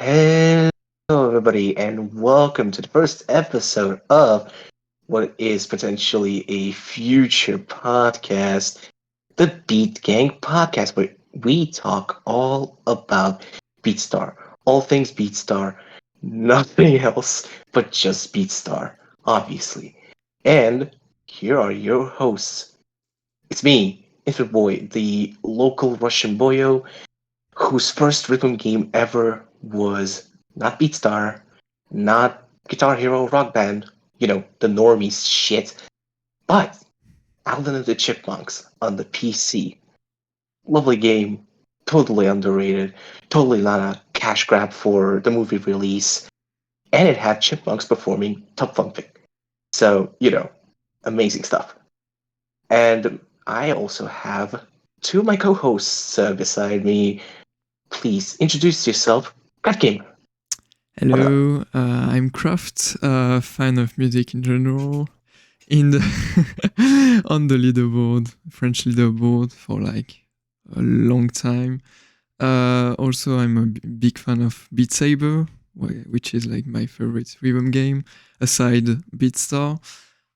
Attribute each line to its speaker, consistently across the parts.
Speaker 1: Hello, everybody, and welcome to the first episode of what is potentially a future podcast, the BeatGang podcast, where we talk all about Beatstar, all things Beatstar, nothing else but just Beatstar, obviously. And here are your hosts. It's me, InfiniteBoi, the local Russian boyo whose first rhythm game ever was not Beatstar, not Guitar Hero Rock Band, the normies shit, but Alvin and the Chipmunks on the PC. Lovely game, totally underrated, totally not a cash grab for the movie release, and it had chipmunks performing Top Thumping. So, amazing stuff. And I also have two of my co-hosts beside me. Please introduce yourself, CraftGamer. What up?
Speaker 2: Hello, I'm Craft, fan of music in general. In the on the leaderboard, French leaderboard for like a long time. Also, I'm a big fan of Beat Saber, which is like my favorite rhythm game, aside Beatstar.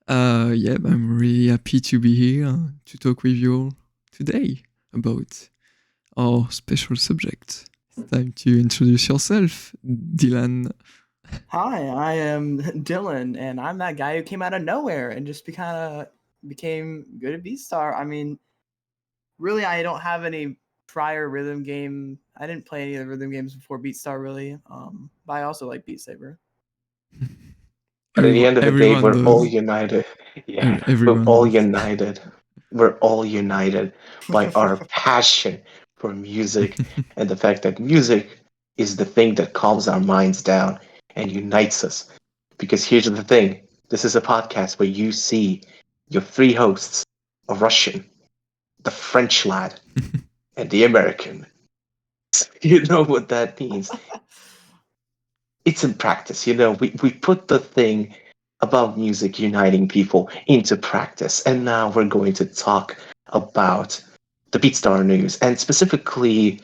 Speaker 2: Yeah, I'm really happy to be here to talk with you all today about our special subject. It's time to introduce yourself, Dylan.
Speaker 3: Hi, I am Dylan, and I'm that guy who came out of nowhere and just became good at Beatstar. I mean, really, I don't have any prior rhythm game. I didn't play any of the rhythm games before Beatstar, really. But I also like Beat Saber.
Speaker 1: But at the end of the day,
Speaker 2: Everyone
Speaker 1: we're all
Speaker 2: does.
Speaker 1: united. Yeah, we're
Speaker 2: Everyone
Speaker 1: all
Speaker 2: does.
Speaker 1: united. We're all united by our passion for music and the fact that music is the thing that calms our minds down and unites us. Because here's the thing, this is a podcast where you see your three hosts, a Russian, the French lad, and the American. You know what that means. It's in practice, we put the thing about music uniting people into practice, and now we're going to talk about the Beatstar news, and specifically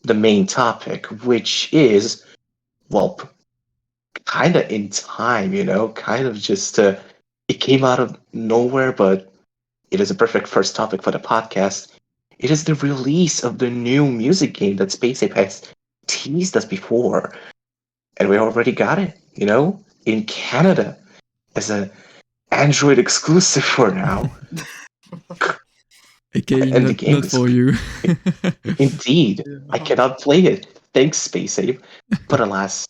Speaker 1: the main topic, which is, well, kind of in time, kind of just, it came out of nowhere, but it is a perfect first topic for the podcast. It is the release of the new music game that Space Ape has teased us before, and we already got it, in Canada as an Android exclusive for now.
Speaker 2: Okay,
Speaker 1: And the game
Speaker 2: not
Speaker 1: is
Speaker 2: for you.
Speaker 1: indeed. I cannot play it. Thanks, Space Ape. But alas,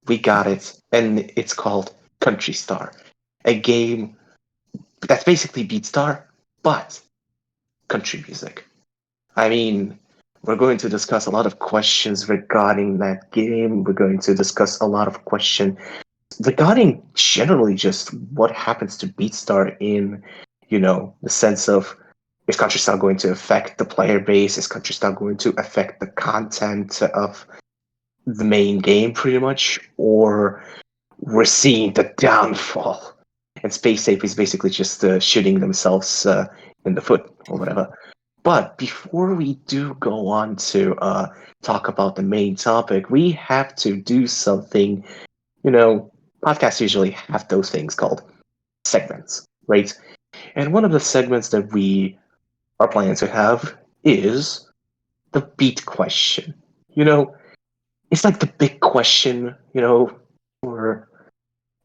Speaker 1: we got it, and it's called Countrystar, a game that's basically Beatstar, but country music. I mean, we're going to discuss a lot of questions regarding that game. We're going to discuss a lot of questions regarding generally just what happens to Beatstar in, the sense of, is Countrystar going to affect the player base? Is Countrystar going to affect the content of the main game, pretty much? Or we're seeing the downfall, and Space Ape is basically just shooting themselves in the foot or whatever. But before we do go on to talk about the main topic, we have to do something, podcasts usually have those things called segments, right? And one of the segments that we are planning to have is the beat question. It's like the big question, for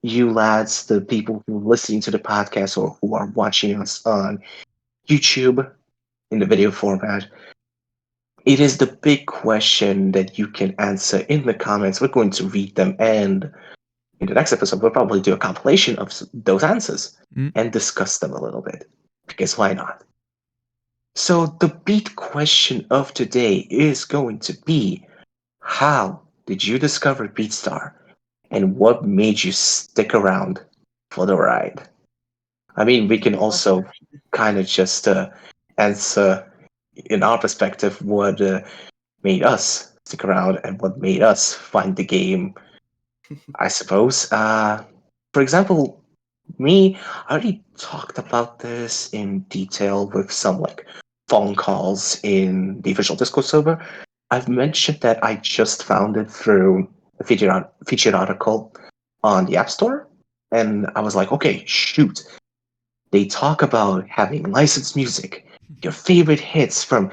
Speaker 1: you lads, the people who are listening to the podcast or who are watching us on YouTube in the video format. It is the big question that you can answer in the comments. We're going to read them, and in the next episode, we'll probably do a compilation of those answers and discuss them a little bit. Because why not? So the beat question of today is going to be, how did you discover Beatstar, and what made you stick around for the ride? I mean, we can also kind of just answer, in our perspective, what made us stick around and what made us find the game, I suppose. For example, me, I already talked about this in detail with some like phone calls in the official Discord server. I've mentioned that I just found it through featured article on the App Store, and I was like, okay, shoot. They talk about having licensed music, your favorite hits from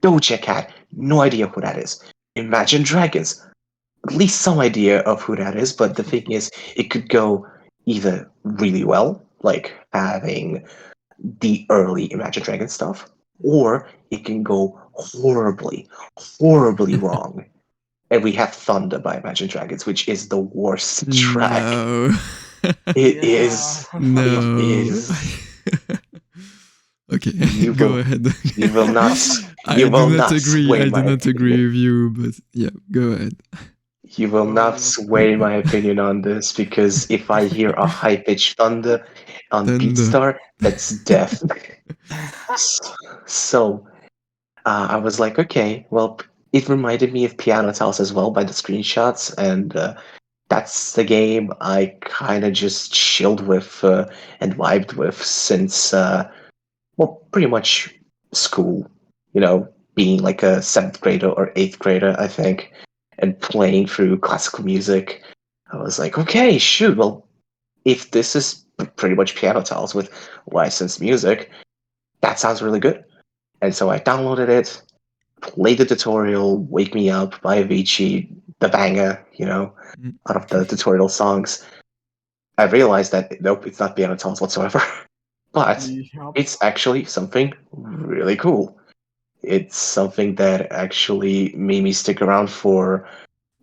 Speaker 1: Doja Cat, no idea who that is. Imagine Dragons, at least some idea of who that is, but the thing is, it could go either really well, like having the early Imagine Dragons stuff, or it can go horribly, horribly wrong. And we have Thunder by Imagine Dragons, which is the worst track.
Speaker 2: No.
Speaker 1: It is.
Speaker 2: No.
Speaker 1: It is.
Speaker 2: Okay,
Speaker 1: You
Speaker 2: go
Speaker 1: will-
Speaker 2: ahead.
Speaker 1: You will not.
Speaker 2: I
Speaker 1: You
Speaker 2: do
Speaker 1: will
Speaker 2: not
Speaker 1: not
Speaker 2: agree.
Speaker 1: sway
Speaker 2: I do
Speaker 1: my
Speaker 2: not agree
Speaker 1: opinion.
Speaker 2: with you, but yeah, go ahead.
Speaker 1: You will
Speaker 3: Oh.
Speaker 1: not sway my opinion on this, because if I hear a high pitched thunder on
Speaker 2: Thunder.
Speaker 1: Beatstar, that's death. So I was like, okay, well, it reminded me of Piano Tiles as well by the screenshots, and that's the game I kind of just chilled with and vibed with since, well, pretty much school, being like a 7th grader or 8th grader, I think, and playing through classical music. I was like, okay, shoot, well, if this is pretty much Piano Tiles with licensed music, that sounds really good. And so I downloaded it, played the tutorial, Wake Me Up by Avicii, the banger,
Speaker 2: Mm.
Speaker 1: out of the tutorial songs. I realized that, nope, it's not Piano Tiles whatsoever. But
Speaker 3: Yup.
Speaker 1: it's actually something really cool. It's something that actually made me stick around for,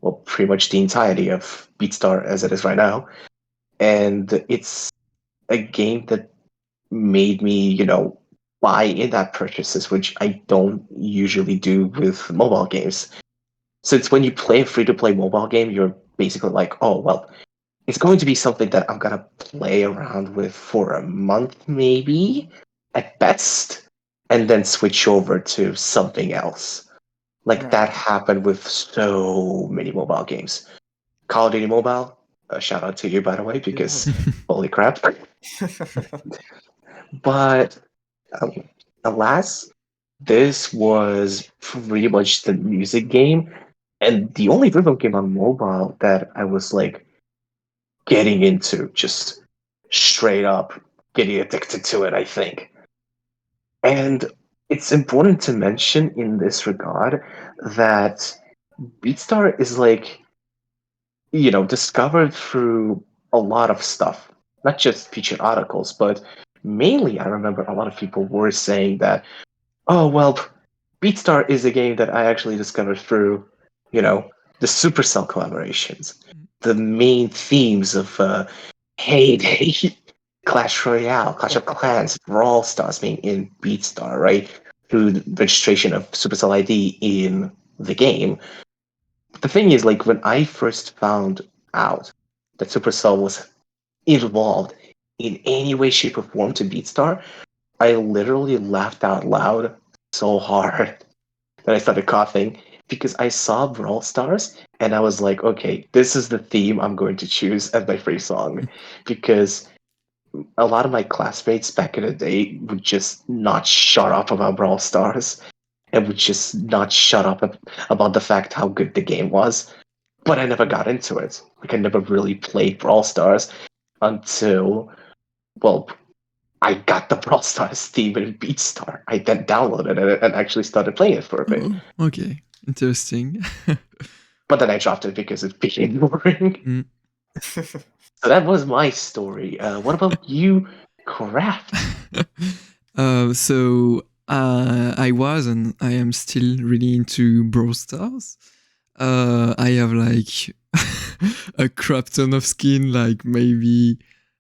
Speaker 1: well, pretty much the entirety of Beatstar as it is right now. And it's a game that made me, buy in-app purchases, which I don't usually do with mobile games. Since when you play a free-to-play mobile game, you're basically like, oh, well, it's going to be something that I'm gonna play around with for a month, maybe, at best, and then switch over to something else. Like
Speaker 3: Right.
Speaker 1: that happened with so many mobile games. Call of Duty Mobile, shout out to you, by the way, because holy crap. But alas, this was pretty much the music game, and the only rhythm game on mobile that I was like getting into, just straight up getting addicted to it, I think. And it's important to mention in this regard that Beatstar is like, discovered through a lot of stuff, not just featured articles, but mainly I remember a lot of people were saying that, oh, well, Beatstar is a game that I actually discovered through, the Supercell collaborations, the main themes of Heyday, Clash Royale, Clash of Clans, Brawl Stars being in Beatstar, right? Through the registration of Supercell ID in the game. The thing is, like, when I first found out that Supercell was involved in any way, shape, or form to Beatstar, I literally laughed out loud so hard that I started coughing, because I saw Brawl Stars and I was like, okay, this is the theme I'm going to choose as my free song, because a lot of my classmates back in the day would just not shut up about Brawl Stars and would just not shut up about the fact how good the game was. But I never got into it. Like, I never really played Brawl Stars until, well, I got the Brawl Stars theme in Beatstar. I then downloaded it and actually started playing it for a bit.
Speaker 2: Oh, okay. Interesting.
Speaker 1: But then I dropped it because it became boring. So that was my story. What about you, Craft?
Speaker 2: So I was and I am still really into Brawl Stars. I have like a crap ton of skin, like maybe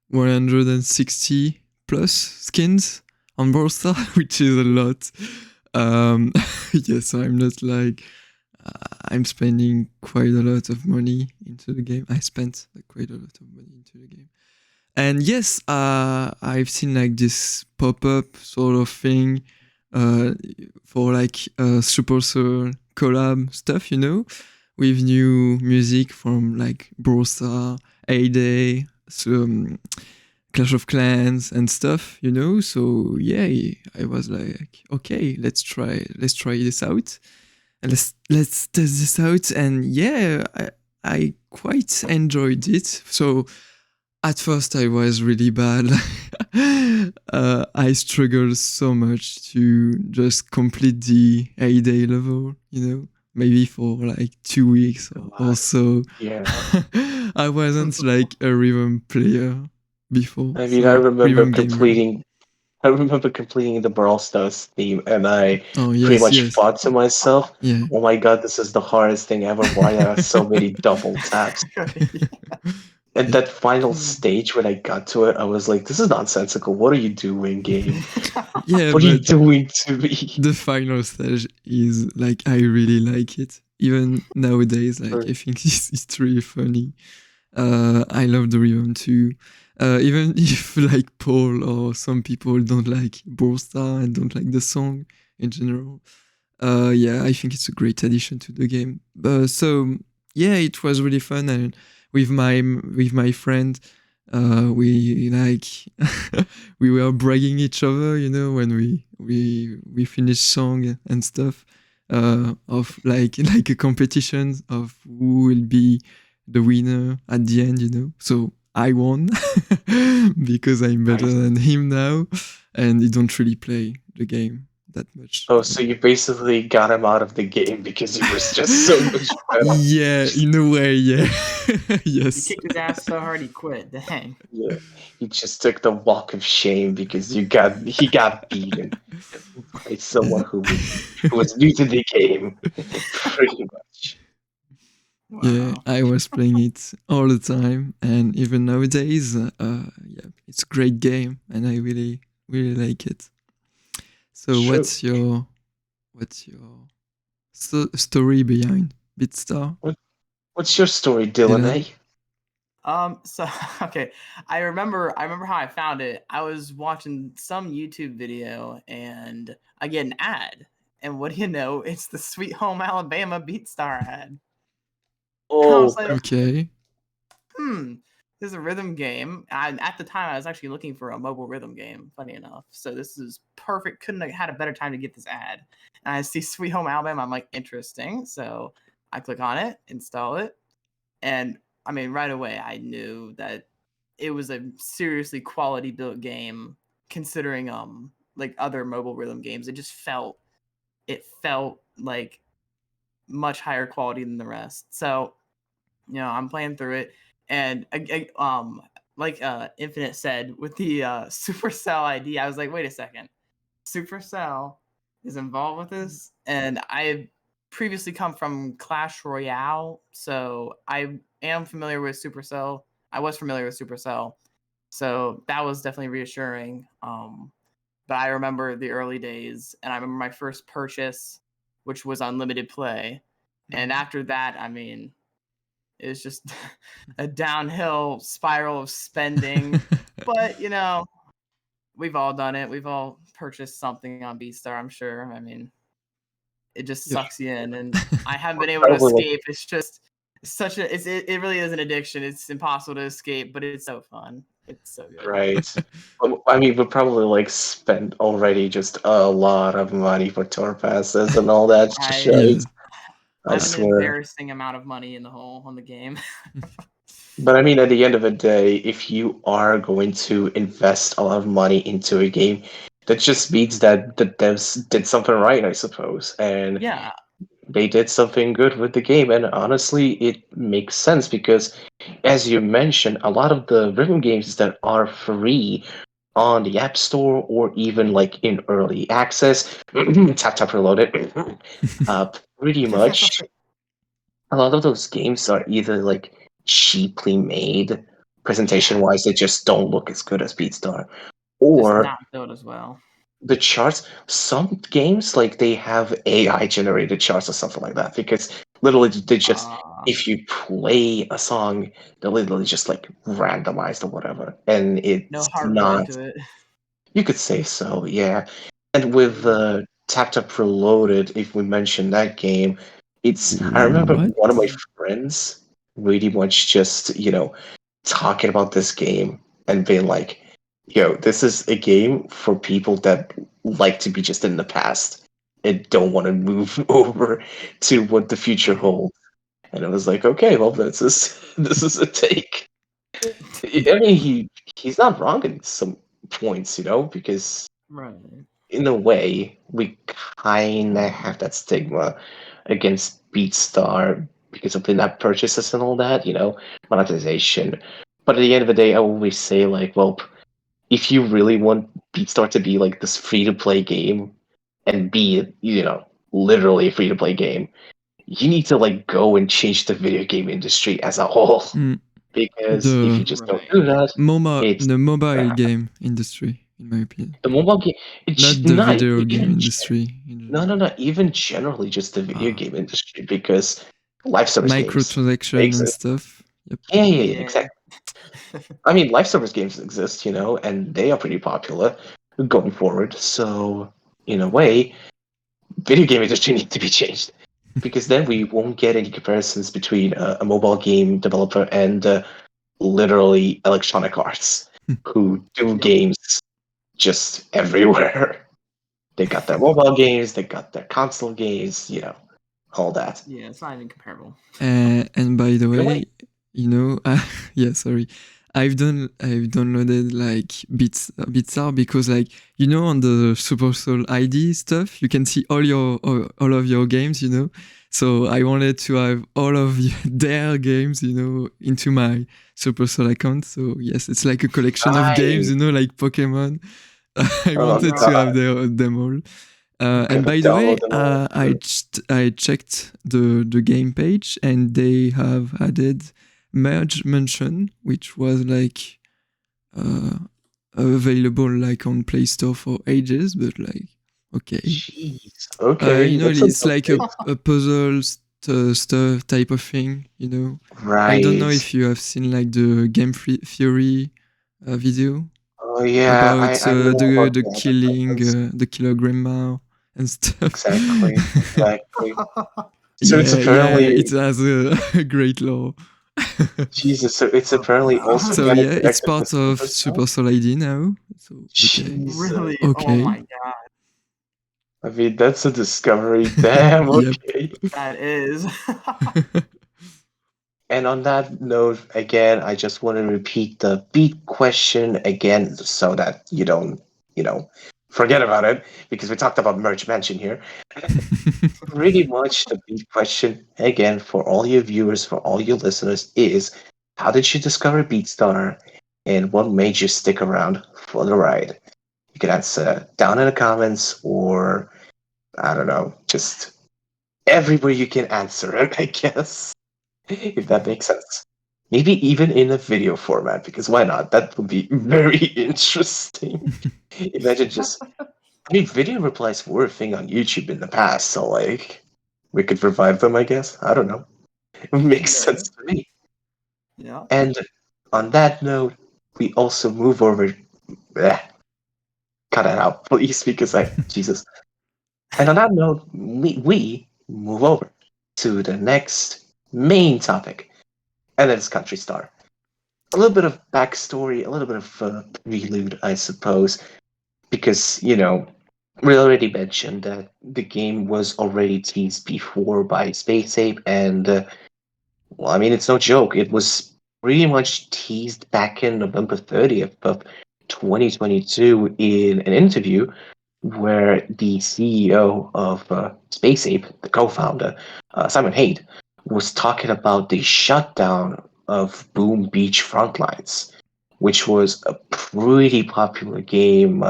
Speaker 2: 160 plus skins on Brawl Stars, which is a lot. Yes, I'm not like I'm spending quite a lot of money into the game. I spent quite a lot of money into the game. And yes, I've seen like this pop-up sort of thing for like Supercell collab stuff, with new music from like Brawl Star, A-Day, Clash of Clans and stuff, So yeah, I was like, okay, let's try this out, and let's test this out. And yeah, I quite enjoyed it. So at first I was really bad. I struggled so much to just complete the A-Day level, maybe for like 2 weeks or so.
Speaker 1: Yeah.
Speaker 2: I wasn't like a rhythm player before.
Speaker 1: I mean,
Speaker 2: So rhythm gamer.
Speaker 1: I remember completing the Brawl Stars theme, and I
Speaker 2: Oh
Speaker 1: pretty
Speaker 2: yes,
Speaker 1: much
Speaker 2: yes.
Speaker 1: thought to myself,
Speaker 2: Yeah.
Speaker 1: "Oh my God, this is the hardest thing ever. Why are there so many double taps?" And
Speaker 2: Yeah.
Speaker 1: that final stage when I got to it, I was like, "This is nonsensical. What are you doing, game?
Speaker 2: Yeah,
Speaker 1: What are you
Speaker 2: but
Speaker 1: doing to me?"
Speaker 2: the final stage is like I really like it. Even nowadays, like I think it's really funny. I love the rhythm too. Even if like Paul or some people don't like Beatstar and don't like the song in general. Yeah, I think it's a great addition to the game. So yeah, it was really fun, and with my friend, we like we were bragging each other, when we finished song and stuff, of like like a competition of who will be the winner at the end. So I won because I'm better
Speaker 1: Right.
Speaker 2: than him now, and he don't really play the game that much.
Speaker 1: Oh, so you basically got him out of the game because he was just so much better.
Speaker 2: Yeah, in a way, yeah.
Speaker 3: You
Speaker 2: Yes.
Speaker 3: kicked his ass so hard he quit. Dang.
Speaker 1: Yeah, he just took the walk of shame because he got beaten by someone who was new to the game, pretty much.
Speaker 2: Yeah,
Speaker 3: Wow.
Speaker 2: I was playing it all the time, and even nowadays, yeah, it's a great game, and I really, really like it. So,
Speaker 1: True.
Speaker 2: what's your story behind Beatstar,
Speaker 1: What's your story, Dylan?
Speaker 2: Dylan?
Speaker 1: Eh?
Speaker 3: So okay, I remember how I found it. I was watching some YouTube video and I get an ad. And what do you know? It's the Sweet Home Alabama Beatstar ad. And I was
Speaker 1: Oh,
Speaker 3: like,
Speaker 2: Okay.
Speaker 3: this is a rhythm game. At the time, I was actually looking for a mobile rhythm game, funny enough. So this is perfect. Couldn't have had a better time to get this ad. And I see Sweet Home Alabama. I'm like, interesting. So I click on it, install it. And I mean, right away, I knew that it was a seriously quality built game considering like other mobile rhythm games. It felt like much higher quality than the rest. So I'm playing through it, and like Infinite said with the Supercell ID, I was like, wait a second, Supercell is involved with this, and I had previously come from Clash Royale, so I am familiar with Supercell. I was familiar with Supercell, so that was definitely reassuring. But I remember the early days, and I remember my first purchase, which was unlimited play, and after that, I mean, it was just a downhill spiral of spending. But we've all done it. We've all purchased something on Beatstar, I'm sure. I mean, it just
Speaker 2: Yep.
Speaker 3: sucks you in, and I haven't been able to
Speaker 1: probably like
Speaker 3: escape. It's just it really is an addiction. It's impossible to escape, but it's so fun. It's so good.
Speaker 1: right. I mean, we probably like spent already just a lot of money for tour passes and all that
Speaker 3: I
Speaker 1: shit.
Speaker 2: Yeah.
Speaker 1: I
Speaker 3: an
Speaker 1: swear.
Speaker 3: embarrassing amount of money in the hole on the game.
Speaker 1: But I mean, at the end of the day, if you are going to invest a lot of money into a game, that just means that the devs did something right, I suppose. And
Speaker 3: Yeah.
Speaker 1: they did something good with the game. And honestly, it makes sense because, as you mentioned, a lot of the rhythm games that are free on the App Store or even like in early access, tap reloaded, uh, pretty much a lot of those games are either like cheaply made, presentation
Speaker 3: Yeah.
Speaker 1: wise, they just don't look as good as Beatstar,
Speaker 3: Just
Speaker 1: or
Speaker 3: not built as well.
Speaker 1: the charts. Some games like they have AI generated charts or something like that because literally they just
Speaker 3: Uh,
Speaker 1: if you play a song, they literally just like randomized or whatever, and
Speaker 3: no
Speaker 1: it's
Speaker 3: heart put
Speaker 1: not.
Speaker 3: into it.
Speaker 1: You could say so, yeah. And with Tap Tap Reloaded, if we mention that game, it's. I remember
Speaker 2: What?
Speaker 1: one of my friends really much just, talking about this game and being like, yo, this is a game for people that like to be just in the past and don't want to move over to what the future
Speaker 3: Dang.
Speaker 1: holds. And it was like, okay, well, this is a take. I mean, he's not wrong in some points, because
Speaker 3: Right.
Speaker 1: in a way we kind of have that stigma against Beatstar because of in-app purchases and all that, monetization. But at the end of the day, I always say like, well, if you really want Beatstar to be like this free-to-play game and be, literally a free-to-play game, you need to like go and change the video game industry as a whole.
Speaker 2: Mm.
Speaker 1: Because if you
Speaker 2: The
Speaker 1: just don't do that, it's
Speaker 2: the mobile game industry, in my opinion,
Speaker 1: the mobile game.
Speaker 2: not
Speaker 1: It's
Speaker 2: the
Speaker 1: not
Speaker 2: video game
Speaker 1: even
Speaker 2: industry. In
Speaker 1: no,
Speaker 2: general.
Speaker 1: even generally just the video
Speaker 2: Ah,
Speaker 1: game industry because live service games they
Speaker 2: microtransaction and
Speaker 1: exist.
Speaker 2: stuff. Yep.
Speaker 1: Yeah, exactly. I mean, live service games exist, and they are pretty popular going forward. So, in a way, video game industry needs to be changed because then we won't get any comparisons between a mobile game developer and literally Electronic Arts, who do games just everywhere. They got their mobile games, they got their console games, all that.
Speaker 3: Yeah, it's not even comparable.
Speaker 2: And by the
Speaker 1: In a
Speaker 2: way, yeah, sorry. I've downloaded like Beatstar because like on the Supercell ID stuff you can see all of your games, So I wanted to have all of their games, into my Supercell account. So yes, it's like a collection of games,
Speaker 1: Nice.
Speaker 2: like Pokemon. I
Speaker 1: Oh
Speaker 2: wanted to have them all. And by the way,
Speaker 1: download them all.
Speaker 2: I checked the game page and they have added merge mention, which was like available like on Play Store for ages, but like okay,
Speaker 1: Jeez. Okay.
Speaker 2: it's like a puzzle stuff type of thing.
Speaker 1: Right.
Speaker 2: I don't know if you have seen like the Game Theory video.
Speaker 1: Oh yeah,
Speaker 2: About
Speaker 1: I know about
Speaker 2: the
Speaker 1: that.
Speaker 2: killing the kilogram and stuff.
Speaker 1: Exactly. Exactly. So
Speaker 2: Yeah,
Speaker 1: it's apparently
Speaker 2: it has a great lore.
Speaker 1: Jesus. So it's apparently also
Speaker 2: So
Speaker 1: getting
Speaker 2: yeah, it's
Speaker 1: connected to
Speaker 2: part of
Speaker 1: Supercell.
Speaker 2: Supercell ID now. So okay,
Speaker 1: Jesus.
Speaker 3: Really? Oh
Speaker 2: okay,
Speaker 3: my god,
Speaker 1: I mean, that's a discovery. Damn.
Speaker 2: yep.
Speaker 1: Okay.
Speaker 3: that is.
Speaker 1: And on that note, again, I just want to repeat the beat question again so that you don't, forget about it because we talked about merch mention here. Pretty much the beat question, again, for all your viewers, for all your listeners, is how did you discover Beatstar and what made you stick around for the ride? You can answer down in the comments or, I don't know, just everywhere you can answer it, I guess. If that makes sense. Maybe even in a video format, because why not? That would be very interesting. Imagine just, I mean, video replies were a thing on YouTube in the past, so like, we could revive them, I guess. I don't know. It makes sense to me.
Speaker 3: Yeah.
Speaker 1: And on that note, we also move over. Cut it out, please, because Jesus. And on that note, we move over to the next main topic, and it's Countrystar. A little bit of backstory, a little bit of prelude, I suppose, because, we already mentioned that the game was already teased before by Space Ape, and, well, I mean, it's no joke. It was pretty much teased back in November 30th of 2022 in an interview where the CEO of Space Ape, the co-founder, Simon Haight, was talking about the shutdown of Boom Beach Frontlines, which was a pretty popular game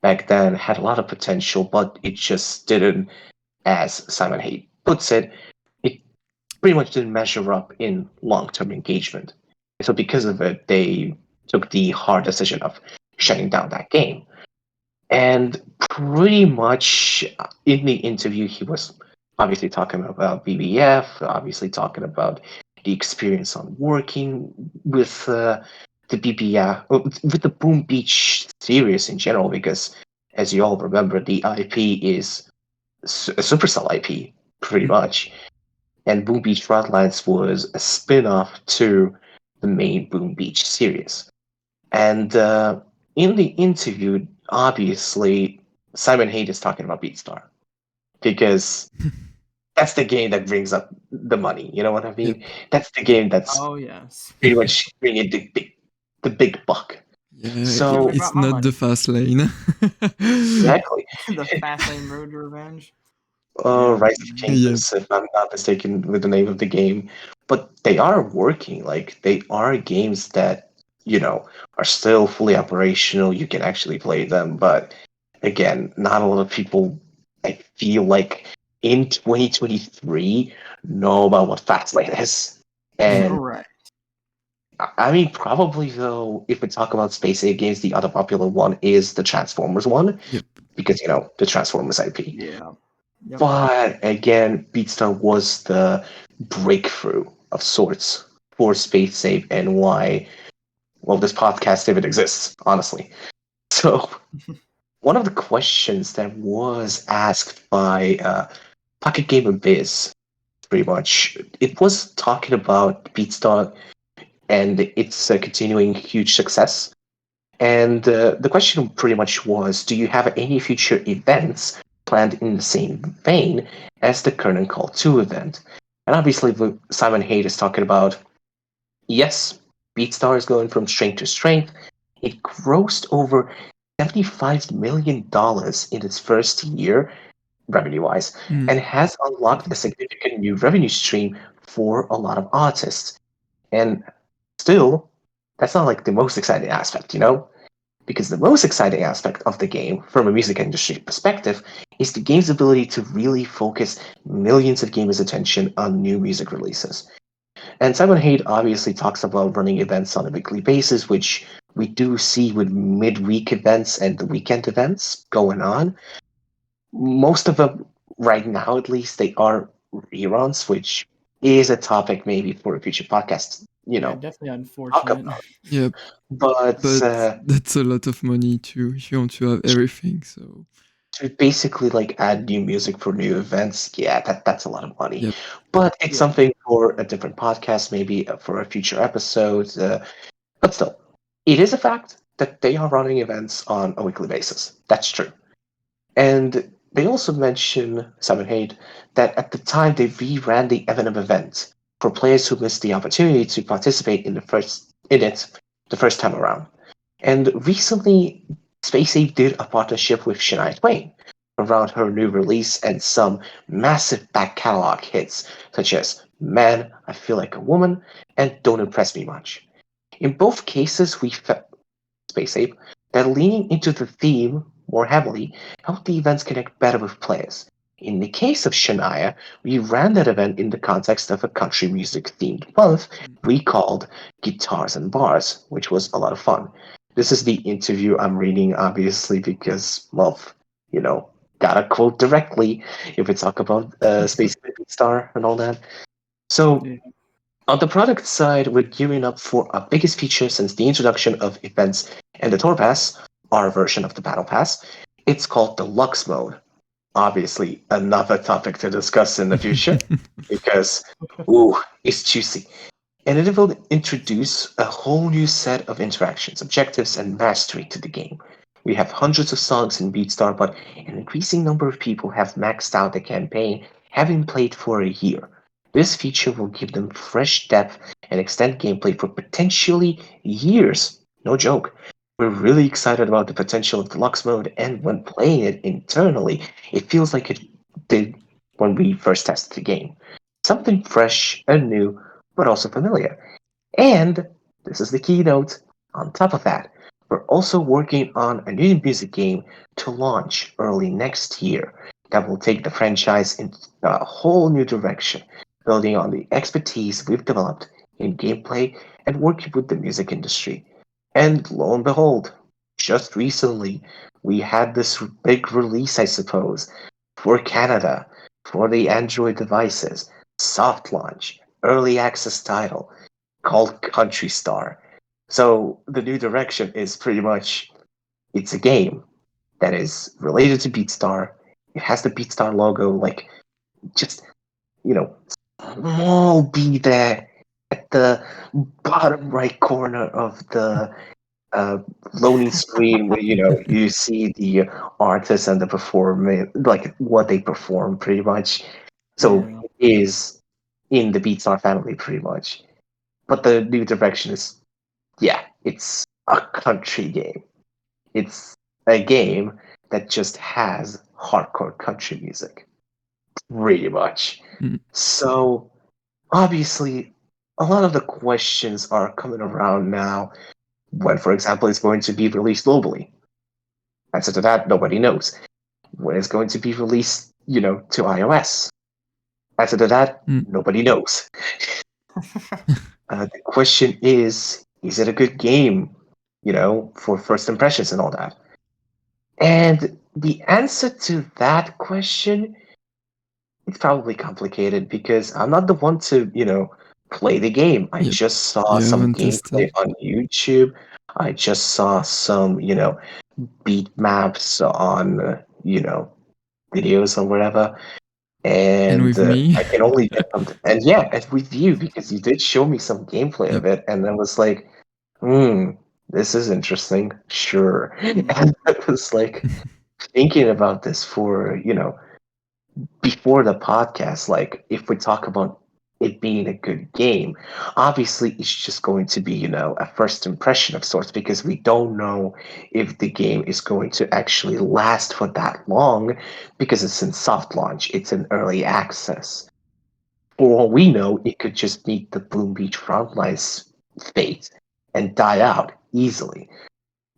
Speaker 1: back then, had a lot of potential, but it just didn't, as Simon Haight puts it, it pretty much didn't measure up in long-term engagement. So because of it, they took the hard decision of shutting down that game. And pretty much in the interview, he was obviously talking about BBF, obviously talking about the experience on working with the BBF, with the Boom Beach series in general, because as you all remember, the IP is a Supercell IP, pretty much. And Boom Beach Frontlines was a spin-off to the main Boom Beach series. And in the interview, obviously, Simon Haight is talking about Beatstar because that's the game that brings up the money. You know what I mean?
Speaker 2: Yep.
Speaker 1: That's the game that's
Speaker 3: Oh yes.
Speaker 1: pretty much bringing the big buck.
Speaker 2: Yeah,
Speaker 1: So
Speaker 3: They brought
Speaker 2: it's
Speaker 3: my
Speaker 2: not the
Speaker 3: money.
Speaker 2: fast lane.
Speaker 1: exactly.
Speaker 3: The Fast Lane Road to Revenge.
Speaker 1: Oh,
Speaker 3: Yeah.
Speaker 1: Rise of
Speaker 2: Yep.
Speaker 1: Kingdoms, if I'm not mistaken with the name of the game. But they are working. Like they are games that, are still fully operational. You can actually play them. But again, not a lot of people, I feel like, in 2023 know about what Fastlane is. And
Speaker 3: Right.
Speaker 1: I mean, probably though, if we talk about Space Age games, the other popular one is the Transformers one,
Speaker 2: Yep.
Speaker 1: because, the Transformers IP.
Speaker 3: Yeah. Yep.
Speaker 1: But again, Beatstar was the breakthrough of sorts for Space Save and why, well, this podcast even exists, honestly. So, one of the questions that was asked by Pocket Gamer Biz, pretty much, it was talking about Beatstar and its continuing huge success. And the question pretty much was, do you have any future events planned in the same vein as the current Call 2 event? And obviously, Simon Haight is talking about, yes, BeatStar is going from strength to strength. It grossed over $75 million in its first year, revenue-wise,
Speaker 2: Mm.
Speaker 1: and has unlocked a significant new revenue stream for a lot of artists. And still, that's not like the most exciting aspect, because the most exciting aspect of the game, from a music industry perspective, is the game's ability to really focus millions of gamers' attention on new music releases. And Simon Haight obviously talks about running events on a weekly basis, which we do see with midweek events and the weekend events going on. Most of them, right now at least, they are reruns, which is a topic maybe for a future podcast,
Speaker 3: Yeah, definitely
Speaker 1: talk
Speaker 3: unfortunate.
Speaker 1: about.
Speaker 2: Yep.
Speaker 1: But
Speaker 2: But that's a lot of money too if you want to have everything. So
Speaker 1: to basically like add new music for new events, yeah, that's a lot of money.
Speaker 2: yep.
Speaker 1: But it's
Speaker 3: Yeah.
Speaker 1: something for a different podcast, maybe for a future episode. But still, it is a fact that they are running events on a weekly basis. That's true. And they also mention, Simon Haight, that at the time they reran the Evening event for players who missed the opportunity to participate in it the first time around. And recently, Spacey did a partnership with Shania Twain around her new release and some massive back catalog hits, such as Man, I Feel Like a Woman, and Don't Impress Me Much. In both cases, we felt, Spacey, that leaning into the theme more heavily helped the events connect better with players. In the case of Shania, we ran that event in the context of a country music themed month we called Guitars and Bars, which was a lot of fun. This is the interview I'm reading, obviously, because, well, gotta quote directly if we talk about Space Star and all that. So,
Speaker 3: Yeah.
Speaker 1: on the product side, we're gearing up for our biggest feature since the introduction of events and the Tour Pass, our version of the Battle Pass. It's called the Lux Mode. Obviously, another topic to discuss in the future because, ooh, it's juicy. And it will introduce a whole new set of interactions, objectives, and mastery to the game. We have hundreds of songs in Beatstar, but an increasing number of people have maxed out the campaign, having played for a year. This feature will give them fresh depth and extend gameplay for potentially years. No joke. We're really excited about the potential of Deluxe Mode, and when playing it internally, it feels like it did when we first tested the game. Something fresh and new, but also familiar. And this is the keynote. On top of that, we're also working on a new music game to launch early next year that will take the franchise in a whole new direction, building on the expertise we've developed in gameplay and working with the music industry. And lo and behold, just recently, we had this big release, I suppose, for Canada, for the Android devices, soft launch, early access title called Countrystar. So the new direction is pretty much it's a game that is related to Beatstar. It has the Beatstar logo, like just small B there at the bottom right corner of the loading screen where you see the artists and the performance, like what they perform, pretty much. So
Speaker 3: Yeah.
Speaker 1: it is in the Beatstar family pretty much. But the new direction is, yeah, it's a country game. It's a game that just has hardcore country music, pretty much.
Speaker 2: Mm.
Speaker 1: So obviously, a lot of the questions are coming around now when, for example, it's going to be released globally. Answer to that, nobody knows. When it's going to be released, to iOS. Answer to that,
Speaker 2: Mm.
Speaker 1: nobody knows. The question is it a good game, for first impressions and all that? And the answer to that question, it's probably complicated because I'm not the one to, play the game. I
Speaker 2: Yep.
Speaker 1: just saw
Speaker 2: You
Speaker 1: some
Speaker 2: haven't
Speaker 1: gameplay
Speaker 2: tested.
Speaker 1: on YouTube. I just saw some, beat maps on, videos or whatever.
Speaker 2: And
Speaker 1: And
Speaker 2: with me.
Speaker 1: I can only get them. And yeah, and with you, because you did show me some gameplay
Speaker 2: Yep.
Speaker 1: of it, and I was like, this is interesting. Sure.
Speaker 3: Mm.
Speaker 1: And I was like thinking about this for, before the podcast, like if we talk about it being a good game, obviously it's just going to be, a first impression of sorts because we don't know if the game is going to actually last for that long because it's in soft launch, it's in early access. For all we know, it could just meet the Bloom Beach Frontline's fate and die out easily.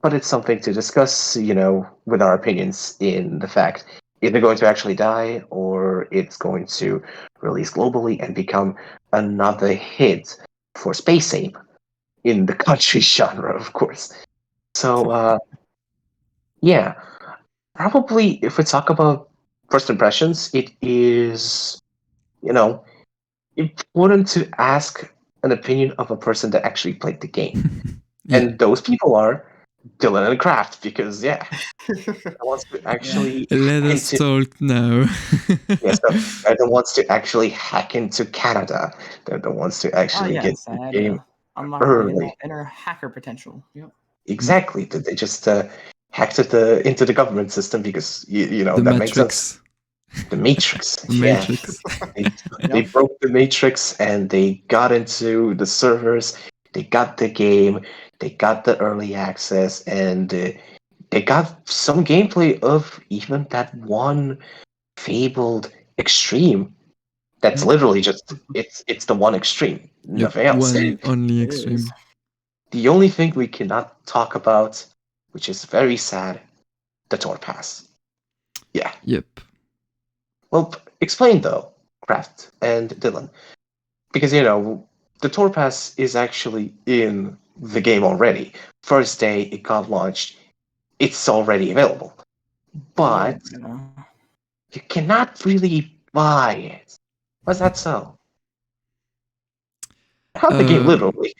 Speaker 1: But it's something to discuss, with our opinions in the fact either going to actually die or it's going to release globally and become another hit for Space Ape in the country genre, of course. So, yeah, probably if we talk about first impressions, it is, important to ask an opinion of a person that actually played the game.
Speaker 2: Yeah.
Speaker 1: And those people are Dylan and Craft because, yeah, wants to actually
Speaker 2: Let
Speaker 1: hack
Speaker 2: us
Speaker 1: into
Speaker 2: talk now.
Speaker 1: they're the ones to actually hack into Canada. They're the ones to
Speaker 3: Oh
Speaker 1: actually get
Speaker 3: yes, I
Speaker 1: the
Speaker 3: had
Speaker 1: game
Speaker 3: to unlock my
Speaker 1: early.
Speaker 3: inner hacker potential. Yep.
Speaker 2: Mm.
Speaker 1: Exactly. They just hacked into the government system because
Speaker 2: The
Speaker 1: that makes sense.
Speaker 2: Matrix.
Speaker 1: The Matrix.
Speaker 2: The
Speaker 1: Yeah.
Speaker 2: Matrix.
Speaker 1: They broke the Matrix and they got into the servers. They got the game. They got the early access and they got some gameplay of even that one fabled extreme. That's
Speaker 2: Yep.
Speaker 1: literally just it's the one extreme,
Speaker 2: Yep.
Speaker 1: nothing else.
Speaker 2: One only
Speaker 3: It is.
Speaker 2: extreme.
Speaker 1: The only thing we cannot talk about, which is very sad, the Tor Pass. Yeah.
Speaker 2: Yep.
Speaker 1: Well, explain though, Kraft and Dylan, because the Tor Pass is actually in the game already. First day it got launched, it's already available,
Speaker 3: Yeah.
Speaker 1: but you cannot really buy it. Was that so? Not the game
Speaker 2: Uh,
Speaker 1: literally.